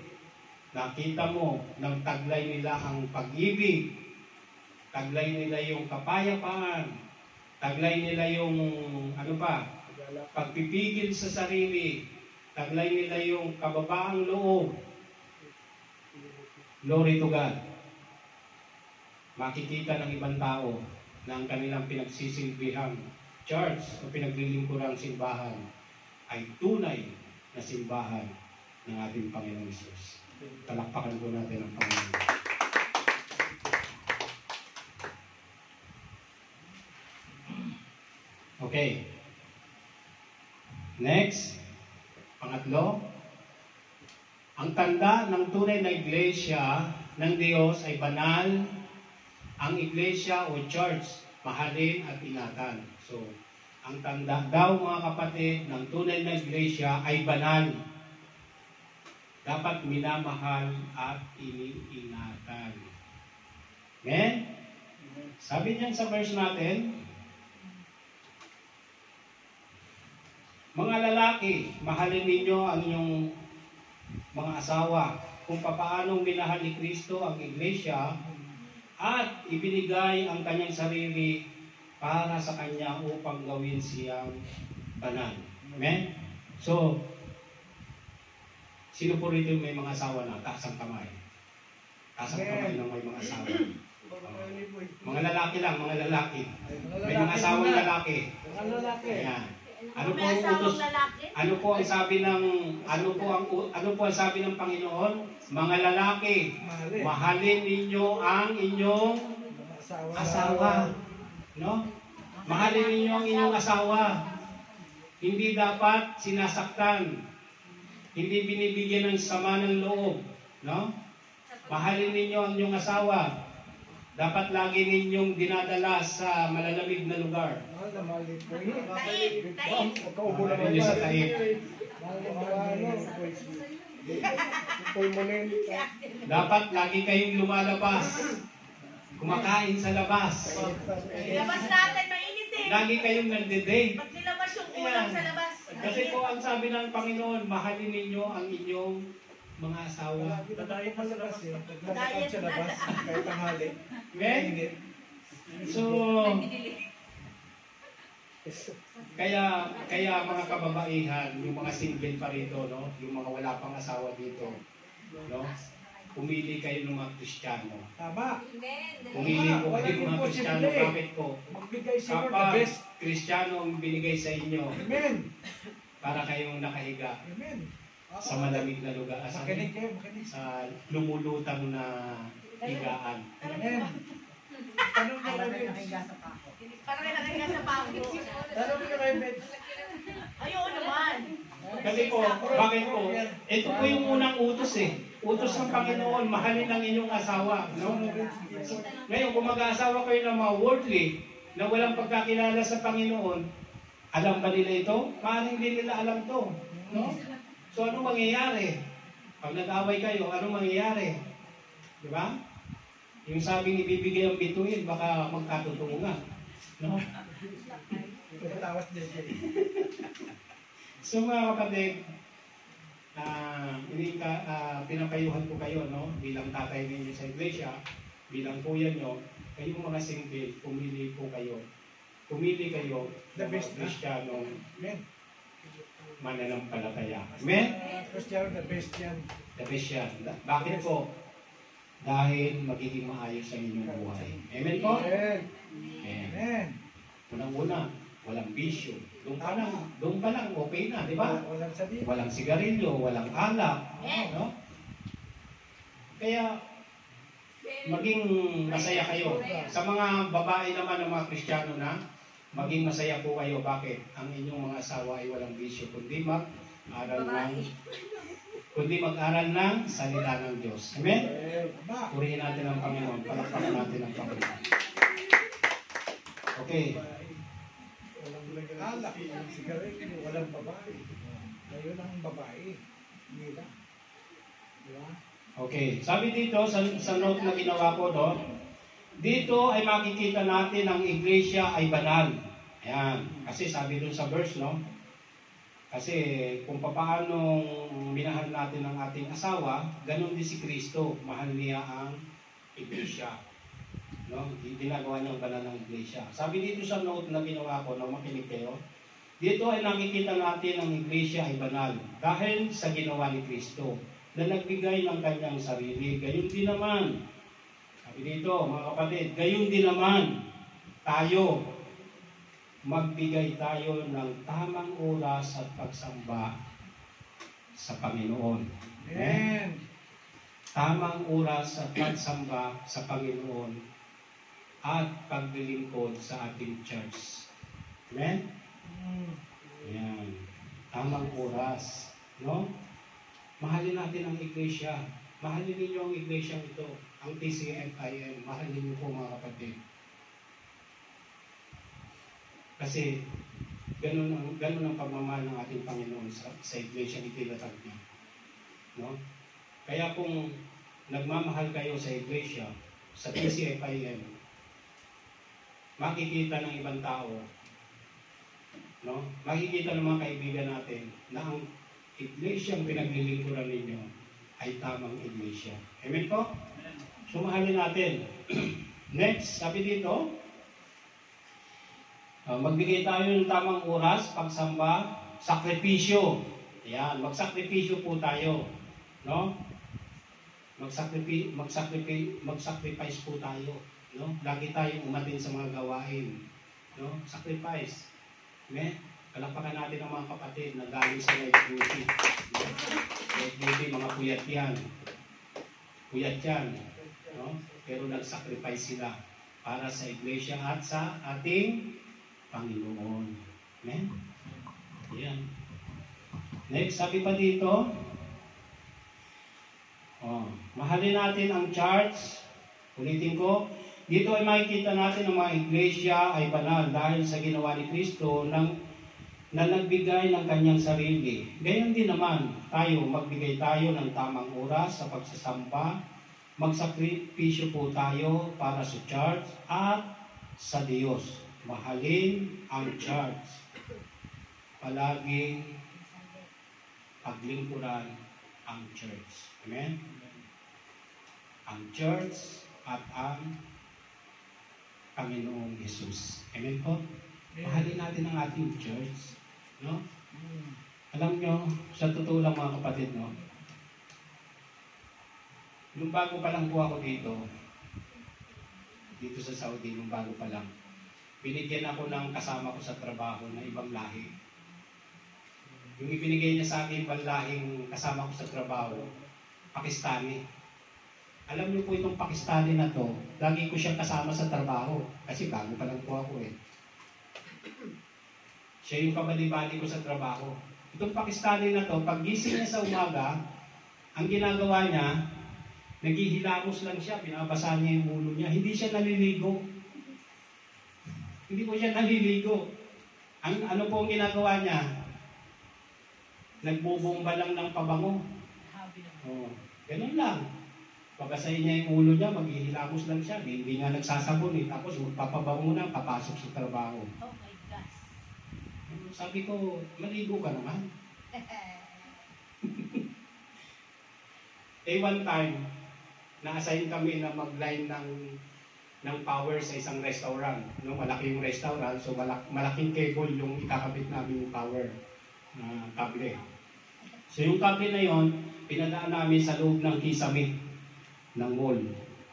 nakita mo ng taglay nila ang pag-ibig, taglay nila yung kapayapaan, taglay nila yung pagpipigil sa sarili, taglay nila yung kababaang loob. Glory to God. Makikita ng ibang tao na ang kanilang pinagsisilbihang church o pinaglilingkurang simbahan ay tunay na simbahan ng ating Panginoong Hesus. Talakpakan po natin ang Panginoon. Okay. Next, pangatlo, ang tanda ng tunay na iglesia ng Diyos ay banal. Ang iglesia o church, mahalin at ingatan. So, ang tanda daw mga kapatid ng tunay na iglesia ay banal. Dapat minamahal at iniingatan. Amen? Sabi niyan sa verse natin, mga lalaki, mahalin ninyo ang inyong mga asawa kung papaanong minahal ni Kristo ang iglesia at ibinigay ang kanyang sarili para sa kanya upang gawin siyang banal. Amen? So, sino po rito may mga asawa na? Taas ang kamay. Taas ang kamay ng may mga asawa. Mga lalaki lang, mga lalaki. May mga asawang lalaki. Ayan. Ano po ang sabi ng Panginoon? Mga lalaki, mahalin ninyo ang inyong asawa. No? Mahalin ninyo ang inyong asawa. Hindi dapat sinasaktan. Hindi binibigyan ng sama ng loob. No? Mahalin ninyo ang inyong asawa. Dapat lagi ninyong dinadala sa malalamig na lugar. Taib. Mahalin niyo sa taib. Dapat lagi kayong lumalabas. Kumakain sa labas. Labas natin, mainit eh. Lagi kayong nagde-date. Pag nilabas yung ulam sa labas. Kasi po ang sabi ng Panginoon, mahalin ninyo ang inyong mga asawa. Dadayit pa sa labas eh. Naglalakad sa labas kahit tanghali. Amen? So, kaya mga kababaihan, yung mga single pa rito, no? Yung mga wala pang asawa dito, no? Pumili kayo ng mga Kristiyano. Tama. Pumili po kayo ng mga Kristiyano. Bakit po? Magbigay si Lord the Kapag best. Kristiyano ang binigay sa inyo, Amen. para kayong nakahiga Amen. sa malamig na lugar, Makinig kayo, makinig. sa lumulutang na higaan. Amen. Tanong mo kayo, Parang may nakahiga sa pako. Tanong mo kayo, Med. Ayun naman. Kasi po, bakit po? Ito po yung unang utos eh. Utos ng Panginoon, mahalin ang inyong asawa. No? Ngayon, kung mag-aasawa kayo ng mga worldly, na walang pagkakilala sa Panginoon, alam ba nila ito? Maaaring hindi nila alam to. No? So, ano mangyayari? Pag nag-away kayo, ano mangyayari? Di ba? Yung sabing ibibigay ang bituin, baka magkatotoo nga. No? Tawas din siya. So mga kapatid, pinapayuhan ko kayo, no? Bilang tatay ninyo sa iglesia, bilang kuya nyo, kayong mga single, pumili po kayo. Pumili kayo The ng best mga Kristiyanong Amen. mananampalataya. Amen? Kristiyan, the best yan. The best yan. Bakit po? Dahil magiging maayos ang inyong buhay. Amen po? Amen. Amen. Amen. Unang-una, walang bisyo. Doon pa lang, okay na, di ba? Walang sabi. Walang sigarilyo, walang alak. No? Kaya, maging masaya kayo. Sa mga babae naman ng mga Kristiyano na, maging masaya po kayo. Bakit? Ang inyong mga asawa ay walang bisyo, kundi mag-aral ng salita ng Diyos. Amen? Purihin natin ang Panginoon. Palakpakan natin ang Panginoon. Okay. Walang alak, walang sigarilyo, walang babae. Ngayon ang babae. Nila. Diba? Okay. Sabi dito, sa note na ginawa ko, no? Dito ay makikita natin ang iglesia ay banal. Ayan. Kasi sabi dun sa verse, no? Kasi kung paano minahal natin ang ating asawa, ganun din si Kristo. Mahal niya ang iglesia. No? Ginagawa niya ang banal ng iglesia. Sabi dito sa note na ginawa ko, no, makinig kayo, dito ay nakikita natin ang iglesia ay banal dahil sa ginawa ni Kristo na nagbigay ng kanyang sarili. Gayon din naman, sabi dito mga kapatid, gayon din naman tayo, magbigay tayo ng tamang oras at pagsamba sa Panginoon. Amen. Tamang oras at pagsamba sa Panginoon at paglilingkod sa ating church. Amen? Ayan. Tamang oras. No? Mahalin natin ang iglesia. Mahalin ninyo ang iglesia ito. Ang TCFIM. Mahalin niyo po mga kapatid. Kasi ganun ang pagmamahal ng ating Panginoon sa iglesia ni Tilatag niya. No? Kaya kung nagmamahal kayo sa iglesia, sa TCFIM, makikita ng ibang tao, no? Makikita ng mga kaibigan natin na ang iglesia ang pinaglilingkuran ninyo ay tamang iglesia. Amen po? So mahalin natin. Next, sabi dito, magbigay tayo ng tamang oras, pagsamba, sakripisyo. Ayan, magsakripisyo po tayo. No? Mag-sacrifice po tayo. No? Lagi tayong umatin sa mga gawain. No? Sacrifice. Amen? Palakpakan natin ang mga kapatid na galing sa life duty. Life duty, mga puyat yan. Puyat yan. No? Pero nag-sacrifice sila para sa iglesia at sa ating Panginoon. Amen? Yan. Next, sabi pa dito, mahalin natin ang church. Ulitin ko, dito ay makikita natin ang mga iglesia ay banal dahil sa ginawa ni Kristo na nagbigay ng kanyang sarili. Gayon din naman, magbigay tayo ng tamang oras sa pagsasamba, magsakripisyo po tayo para sa church at sa Diyos. Mahalin ang church. Palaging paglingkuran ang church. Amen? Ang church at ang Panginoong Jesus. Amen po? Mahalin natin ang ating church. No? Alam nyo, sa totoo lang mga kapatid, no? Nung bago pa lang po ako dito sa Saudi, nung bago pa lang, binigyan ako ng kasama ko sa trabaho na ibang lahi. Yung ibinigay niya sa akin ibang lahing kasama ko sa trabaho, Pakistani. Alam niyo po itong Pakistani na to, lagi ko siyang kasama sa trabaho. Kasi bago pa lang po ako eh. Siya yung kabali-bali ko sa trabaho. Itong Pakistani na to, pag gising niya sa umaga, ang ginagawa niya, naghihilamos lang siya, pinabasa niya yung ulo niya. Hindi siya naliligo. Hindi po siya naliligo. Ano po ang ginagawa niya? Nagbubomba lang ng pabango. Oh, ganun lang. Pagasayin niya yung ulo niya, maghihilamos lang siya. Hindi nga nagsasabon eh. Tapos magpapabango na, papasok sa trabaho. Oh my gosh. Sabi ko, maligo ka naman. One time, na-assign kami na mag-line ng power sa isang restaurant. No, malaki yung restaurant, so malaking cable yung ikakabit namin yung power na kable. So yung kable na yon, pinadaan namin sa loob ng kisame ng mall.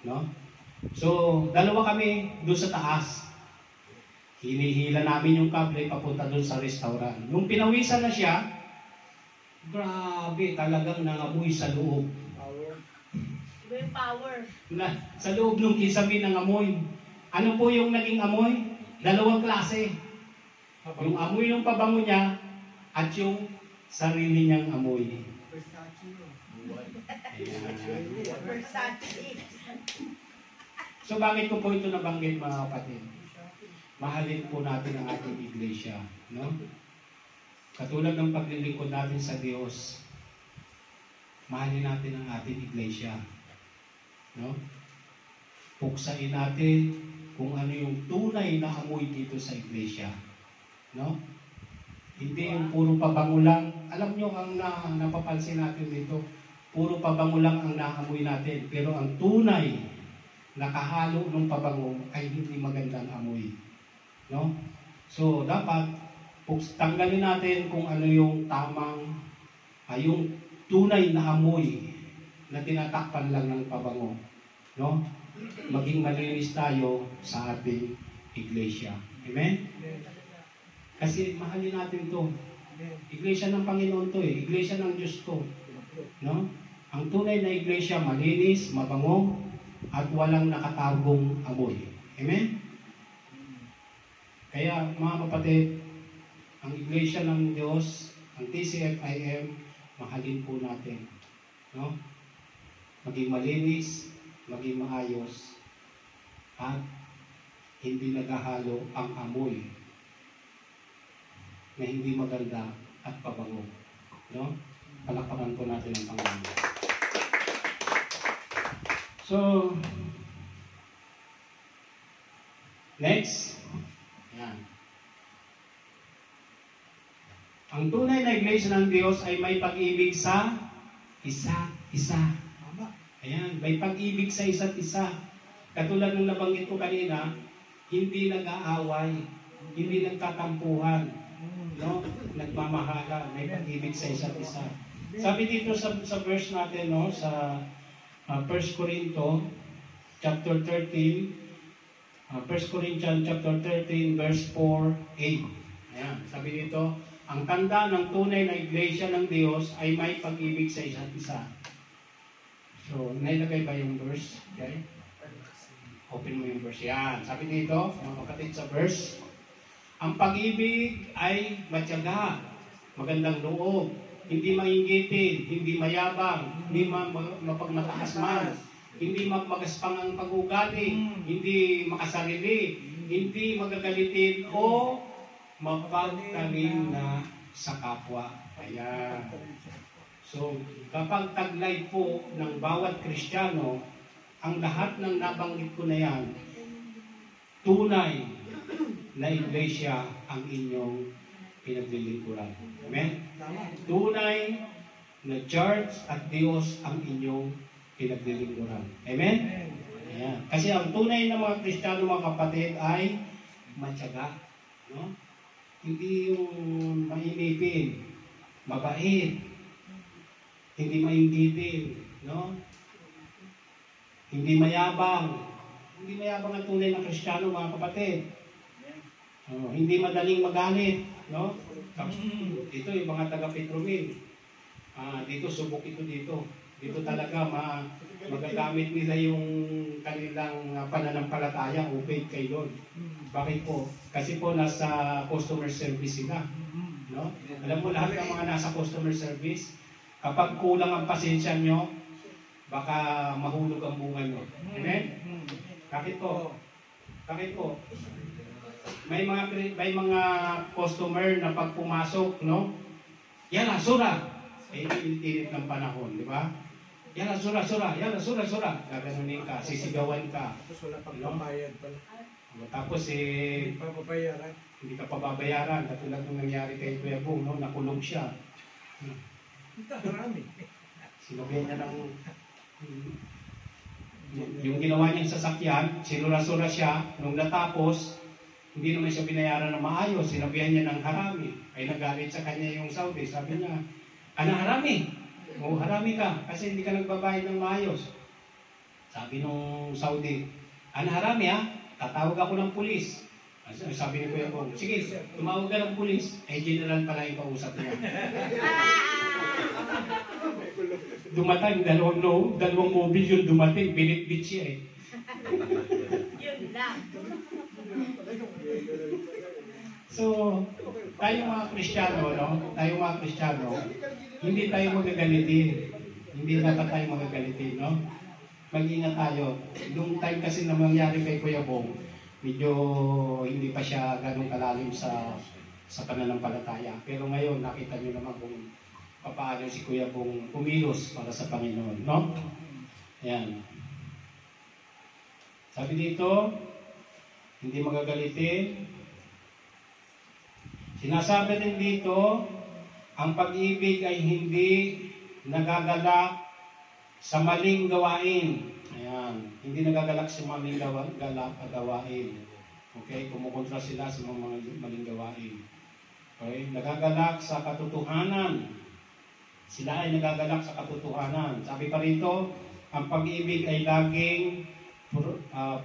No? So, dalawa kami doon sa taas. Hinihila namin yung kable papunta doon sa restaurant. Nung pinawisan na siya, grabe, talagang nangamoy sa loob. Iba yung power. Sa loob ng kisame nangamoy. Ano po yung naging amoy? Dalawang klase. Yung amoy ng pabango niya at yung sarili niyang amoy. Versace. So bakit ko po ito nabanggit mga kapatid? Mahalin po natin ang ating iglesia. No? Katulad ng paglilingkod natin sa Diyos, mahalin natin ang ating iglesia. No? Puksain natin kung ano yung tunay na amoy dito sa iglesia. No? Hindi yung puro pabango lang. Alam nyo ang napapansin natin dito, puro pabango lang ang naamoy natin. Pero ang tunay na kahalo ng pabango ay hindi magandang amoy. No? So, dapat tanggalin natin kung ano yung tamang, yung tunay na amoy na tinatakpan lang ng pabango. No? Maging malinis tayo sa ating iglesia. Amen? Kasi mahalin natin to. Iglesia ng Panginoon to eh. Iglesia ng Diyos to. No? Ang tunay na iglesia, malinis, mabango, at walang nakatagong amoy. Amen? Kaya mga kapatid, ang iglesia ng Diyos, ang TCFIM, mahalin po natin. No? Maging malinis, maging maayos, at hindi naghahalo ang amoy na hindi maganda at pabango. No? Palakpakan po natin ang Panginoon. So, next. Yan. Ang tunay na iglesia ng Diyos ay may pag-ibig sa isa't isa. Ayan, may pag-ibig sa isa't isa. Katulad ng nabanggit ko kanina, hindi nag-aaway, hindi nagtatampuhan, no? Nagmamahala, may pag-ibig sa isa't isa. Sabi dito sa verse natin, no, sa 1 Corinto chapter 13, 1 Corinthians chapter 13 verse 4-8. Ayan, sabi dito, ang tanda ng tunay na iglesia ng Diyos ay may pag-ibig sa isa't isa. So, nailagay ba yung verse? Okay? Open mo yung verse. Yan. Sabi dito, mga kapatid sa verse, ang pag-ibig ay matyaga, magandang loob, hindi mainggitin, hindi mayabang, hindi mapagmataas man, hindi magmagaspang ang pag-ugali, hindi makasarili, hindi magagalitin o mapagtanim na sa kapwa. Ayan. So, kapag taglay po ng bawat Kristiyano, ang lahat ng nabanggit ko na yan, tunay na iglesia ang inyong pinaglilingkuran. Amen? Tunay na church at Diyos ang inyong pinaglilingkuran. Amen? Ayan. Kasi ang tunay na mga Kristiyano, mga kapatid, ay matyaga. No? Hindi yung mainipin, mabait, hindi mainggitin, no? Hindi mayabang. Hindi mayabang ang tunay na Kristiyano, mga kapatid. Hindi madaling magalit, no? Dito yung mga taga-Petromil. Dito subok ito dito. Dito talaga magagamit nila yung kanilang pananampalataya o faith kay Lord. Bakit po? Kasi po nasa customer service sila. No? Alam mo, lahat ng mga nasa customer service, kapag kulang ang pasensya nyo, baka mahulog ang bunga nyo. Amen? Bakit po? Bakit po? May mga customer na pag pumasok, no? Yala, sura! Eh, init ng panahon, di ba? Yala, sura! Yala, sura! Gaganunin ka, sisigawan ka. Tapos wala pang pabayad pala. Tapos Hindi pa pabayaran. hindi ka pa babayaran. Katulad ng nangyari kay Kuya Bong, no? Nakulong siya. Ito, marami. Sinabihan niya ng... yung ginawa niyang sasakyan, sinura-sura siya. Nung natapos, hindi naman siya binayaran na maayos. Sinabihan niya ng harami. Ay nagalit sa kanya yung Saudi. Sabi niya, ano harami? O harami ka kasi hindi ka nagbabayad ng maayos. Sabi nung Saudi, ano harami ha? Tatawag ako ng pulis. Sabi ni Kuya Bong, sige, tumawag ka ng pulis. Eh, general pala yung kausap niya. Dumating, dalawang mobile yun dumating, binitbit siya eh. Yun lang. So, tayong mga Kristiyano, no? Tayong mga Kristiyano, hindi tayo magagalitin. Hindi dapat tayo magagalitin, no? Mag-ingat tayo. Nung time kasi na mangyari kay Kuya Bong, medyo hindi pa siya ganun kalalim sa pananampalataya. Pero ngayon, nakita niyo naman kung paano si Kuya Bong kumilos para sa Panginoon, no? Ayan. Sabi dito, hindi magagalitin. Sinasabi din dito, ang pag-ibig ay hindi nagagalak sa maling gawain. Ayan. Hindi nagagalak sa maling gawain. Okay? Kumukontra sila sa mga maling gawain. Okay? Nagagalak sa katotohanan. Sila ay nagagalak sa katotohanan. Sabi pa rito, ang pag-ibig ay laging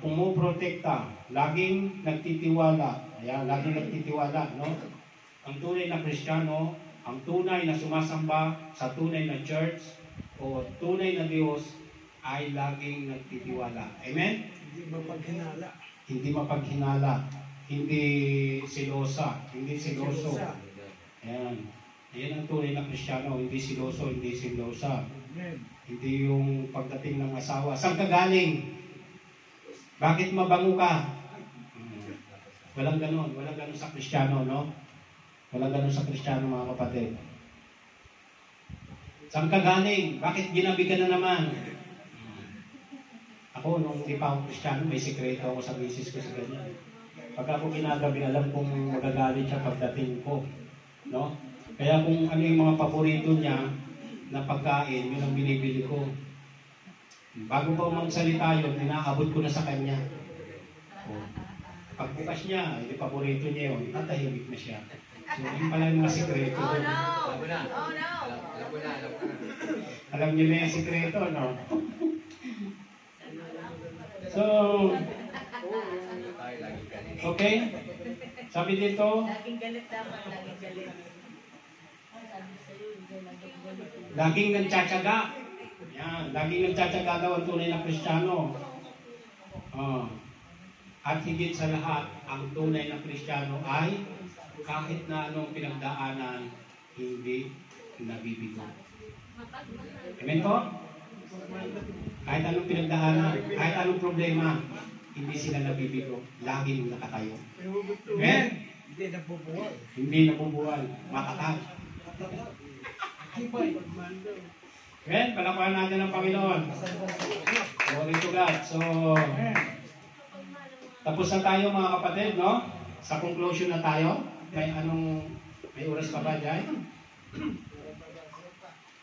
pumuprotekta, laging nagtitiwala. Ayan, laging nagtitiwala, no? Ang tunay na Kristiyano, ang tunay na sumasamba sa tunay na church o tunay na Diyos ay laging nagtitiwala. Amen? Hindi mapaghinala. Hindi mapaghinala. Hindi silosa. Hindi siloso. Ayan. Ayan ang tunay na Kristiyano. Hindi siloso, hindi silosa. Amen. Hindi yung pagdating ng asawa. Saan ka galing? Bakit mabango ka? Walang ganon. Walang ganon sa Kristiyano, no? Walang ganon sa Kristiyano, mga kapatid. Saan ka galing? Bakit ginabi ka na naman? Ako, nung hindi pa ako Kristiyano, may sikreto ako sa misis ko sa ganyan. Pag ako ginagabi, alam kong magagalit siya pagdating ko. No? Kaya kung ano yung mga paborito niya na pagkain, yun ang binibili ko. Bago pa magsalita yun, inaabot ko na sa kanya. Pagbukas niya, yung paborito niya yun, tatahimik na siya. So, yun pala yung mga sikreto. Oh no! Alam ko na. Oh no! Alam ko na. Alam niyo na yung sikreto, no? So, Tayo lagi galit. okay? Sabi dito, Laging galit dapat, laging galit. Sabi sa'yo, hindi laging galit. laging nagtsatsaga. Yan, laging nagtsatsaga daw ang tunay na Kristiyano. At higit sa lahat, ang tunay na Kristiyano ay kahit na anong pinagdaanan, hindi nabibigo. Amen po? Kahit anong pinagdaanan, kahit anong problema, hindi sila nabibigo. Laging nakatayo. Amen? Hindi nabubuhay. Hindi nabubuhay. Matatag. Tibay. Amen? Palakpakan natin ang Panginoon. Glory to God. So, tapos na tayo mga kapatid, no? Sa conclusion na tayo. May oras pa ba dyan?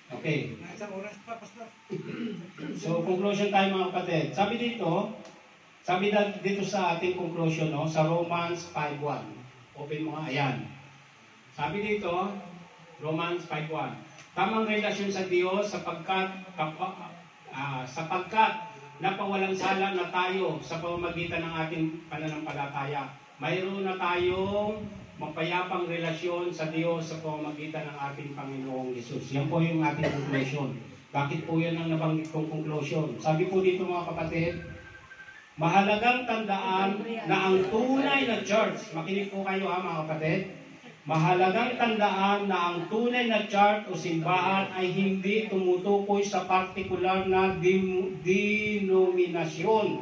Okay. Isang oras pa, Pastor. So, conclusion tayo mga kapatid. Sabi dito sa ating conclusion, no? Sa Romans 5:1. Open mo nga, ayan. Sabi dito, Romans 5:1. Tamang relasyon sa Diyos sapagkat napawalang sala na tayo sa pamamagitan ng ating pananampalataya. Mayroon na tayong mapayapang relasyon sa Diyos sa pamamagitan ng ating Panginoong Yesus. Yan po yung ating conclusion. Bakit po yan ang nabanggit kong conclusion? Sabi po dito mga kapatid, mahalagang tandaan na ang tunay na church, makinig po kayo ha mga kapatid, Mahalagang tandaan na ang tunay na church o simbahan ay hindi tumutukoy sa partikular na denominasyon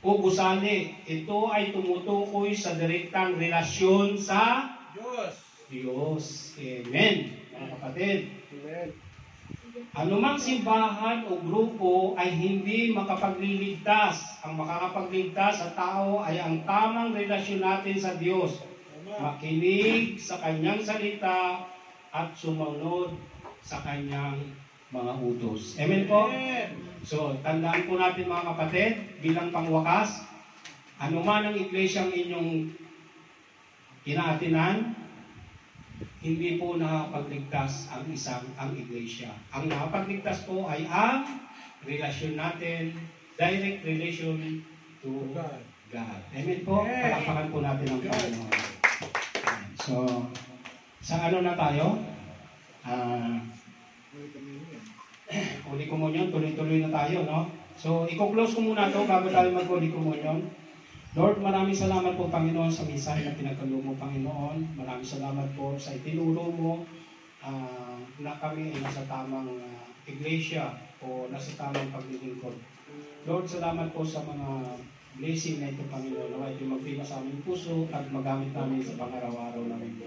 o gusali. Ito ay tumutukoy sa direktang relasyon sa Diyos. Diyos. Amen. Mga kapatid. Amen. Anumang simbahan o grupo ay hindi makapagliligtas. Ang makakapagligtas sa tao ay ang tamang relasyon natin sa Diyos. Makinig sa kanyang salita at sumunod sa kanyang mga utos. Amen po? So, tandaan po natin mga kapatid, bilang pangwakas, anuman ang iglesyang inyong inaatinan, hindi po nakapagligtas ang iglesia. Ang nakapagligtas po ay ang relasyon natin, direct relation to God. Amen po? Palakpakan po natin ang Panginoon. So, sa ano na tayo? Holy Communion, tuloy-tuloy na tayo, no? So, i-close ko muna ito bago tayo mag-Holy Communion. Lord, maraming salamat po, Panginoon, sa mensahe na pinagkaloob mo, Panginoon. Maraming salamat po sa itinuro mo na kami ay nasa tamang iglesia o nasa tamang paglilingkod. Lord, salamat po sa mga blessing na ito, Panginoon. Nawa ito magpila sa aming puso at magamit namin sa pang-araw-araw namin po.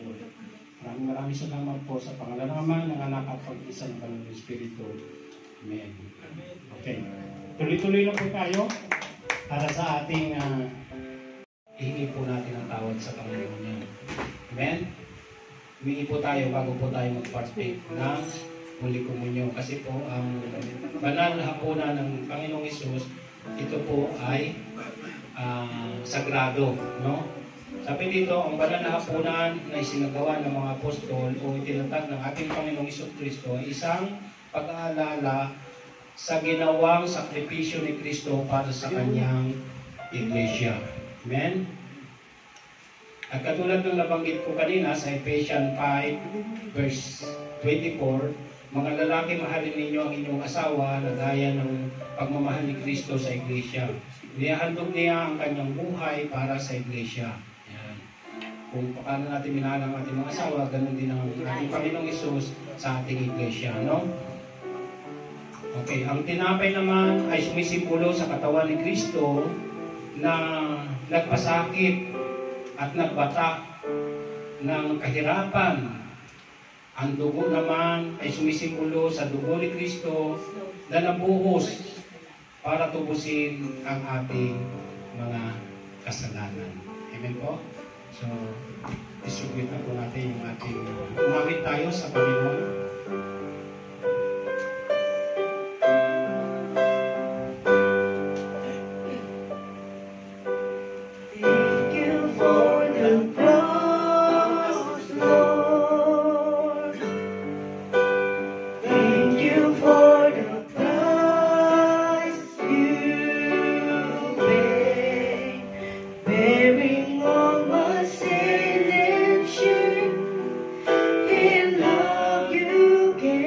Maraming salamat po sa pangalan ng Ama, ng Anak at pag-isa ng Banal na Espiritu. Amen. Okay. Tuloy-tuloy na po tayo para sa ating hihingi po natin ang tawad sa Panginoon niya. Amen? Humingi po tayo bago po tayo mag-partake ng Holy Communion. Kasi po, ang banal na hapunan ng Panginoong Hesus, ito po ay sagrado. No? Sabi dito, ang banal na hapunan na isinagawa ng mga apostol o itinatag ng ating Panginoong Kristo ay isang pag-aalala sa ginawang sakripisyo ni Kristo para sa kanyang iglesia. Amen? At katulad ng nabanggit ko kanina sa Ephesians 5 verse 24, mga lalaki, mahalin ninyo ang inyong asawa na gaya ng pagmamahal ni Kristo sa iglesia. Niyahandog niya ang kanyang buhay para sa iglesia. Yan. Kung paano natin minahal ang ating mga asawa, ganun din ang ating Panginoong Hesus sa ating iglesia. No? Okay, ang tinapay naman ay sumisimbolo sa katawan ni Kristo na nagpasakit at nagbata ng kahirapan. Ang dugo naman ay sumisimbolo sa dugo ni Kristo na nabuhos para tubusin ang ating mga kasalanan. Amen po? So, distribute na po natin yung ating umawit tayo sa Panginoon. In love you gave.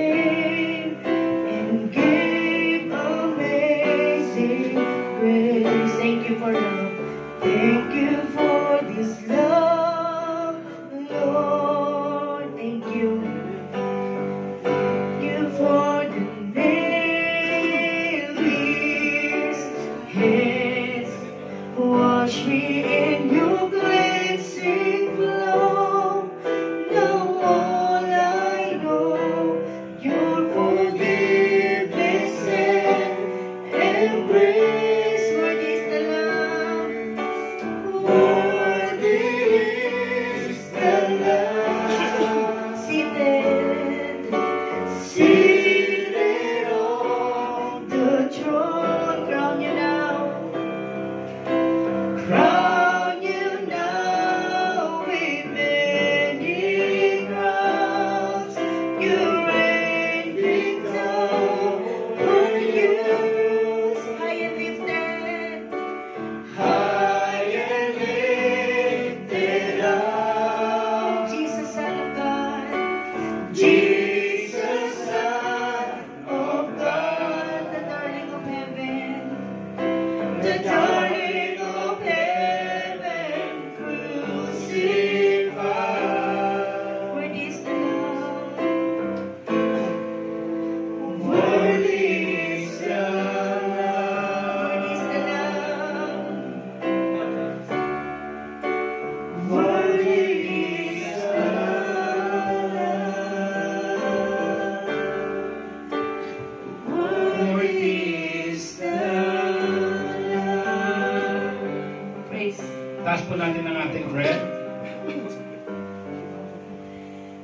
po natin ang ating bread.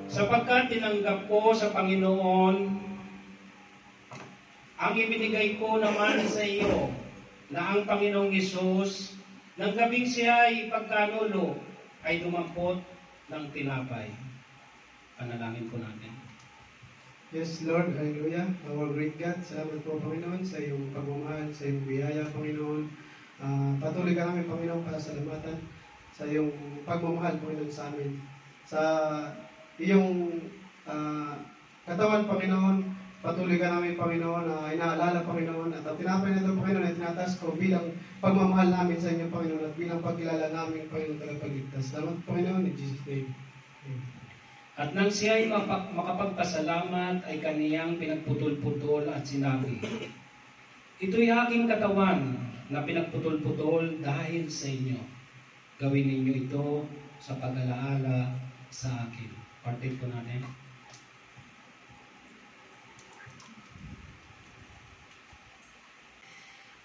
Sapagkat tinanggap ko sa Panginoon ang ibinigay ko naman sa iyo na ang Panginoong Hesus nang gabing siya ay ipagkanulo ay dumampot ng tinapay. Panalangin po natin. Yes, Lord, hallelujah. Our great God, salamat po, Panginoon, sa iyong pagmamahal, sa iyong biyaya, Panginoon. Patuloy ka namin, Panginoon, pasalamatan sa iyong pagmamahal, Panginoon, sa amin. Sa iyong katawan, Panginoon, patuloy ka namin, Panginoon, inaalala, Panginoon, at ang tinapay na ito, Panginoon, ay tinataas ko bilang pagmamahal namin sa inyo, Panginoon, at bilang pagkilala namin, Panginoon, tagapagligtas. Salamat, Panginoon, in Jesus' name. Amen. At nang siya ay makapagpasalamat ay kaniyang pinagputol-putol at sinabi, ito'y aking katawan na pinagputol-putol dahil sa inyo. Gawin ninyo ito sa pag-alaala sa akin. Partake po natin.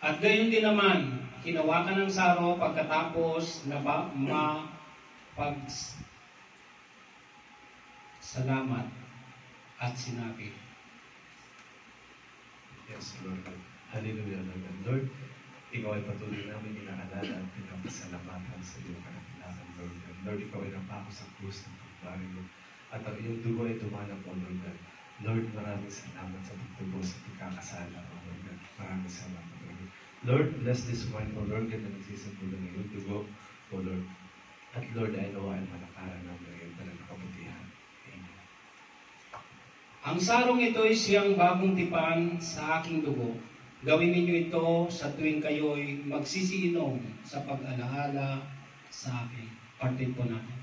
At gayon din naman, hinawakan ng saro pagkatapos na salamat at sinabi. Yes, Lord. Hallelujah, Lord. And Lord, ikaw ay patuloy namin inaalala at pinapasalamatan sa iyong kanakilangan, Lord. And Lord, ikaw ay napako sa krus ng pagbaring, Lord. At ang iyong dugo ay tumanap, O Lord God. Lord, maraming salamat sa pagtubo sa pagkakasala, O Lord God. Maraming salamat, O Lord. Lord, bless this wine, O Lord God, na nagsisimbolo ng iyong dugo, O Lord. At Lord, ay nawa ay malakaran namin ng iyong panagkakabutihan. Ang sarong ito ay siyang bagong tipan sa aking dugo. Gawin ninyo ito sa tuwing kayo'y magsisiinom sa pag-alaala sa akin. Partake po natin.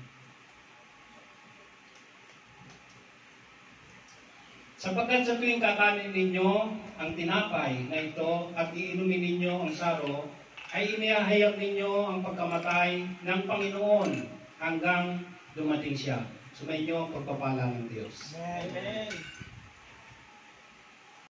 Sapagkat sa tuwing kakanin ninyo ang tinapay na ito at iinumin ninyo ang saro, ay inihahayag ninyo ang pagkamatay ng Panginoon hanggang dumating siya. Sumayin niyo ang pagpapala ng Diyos. Amen.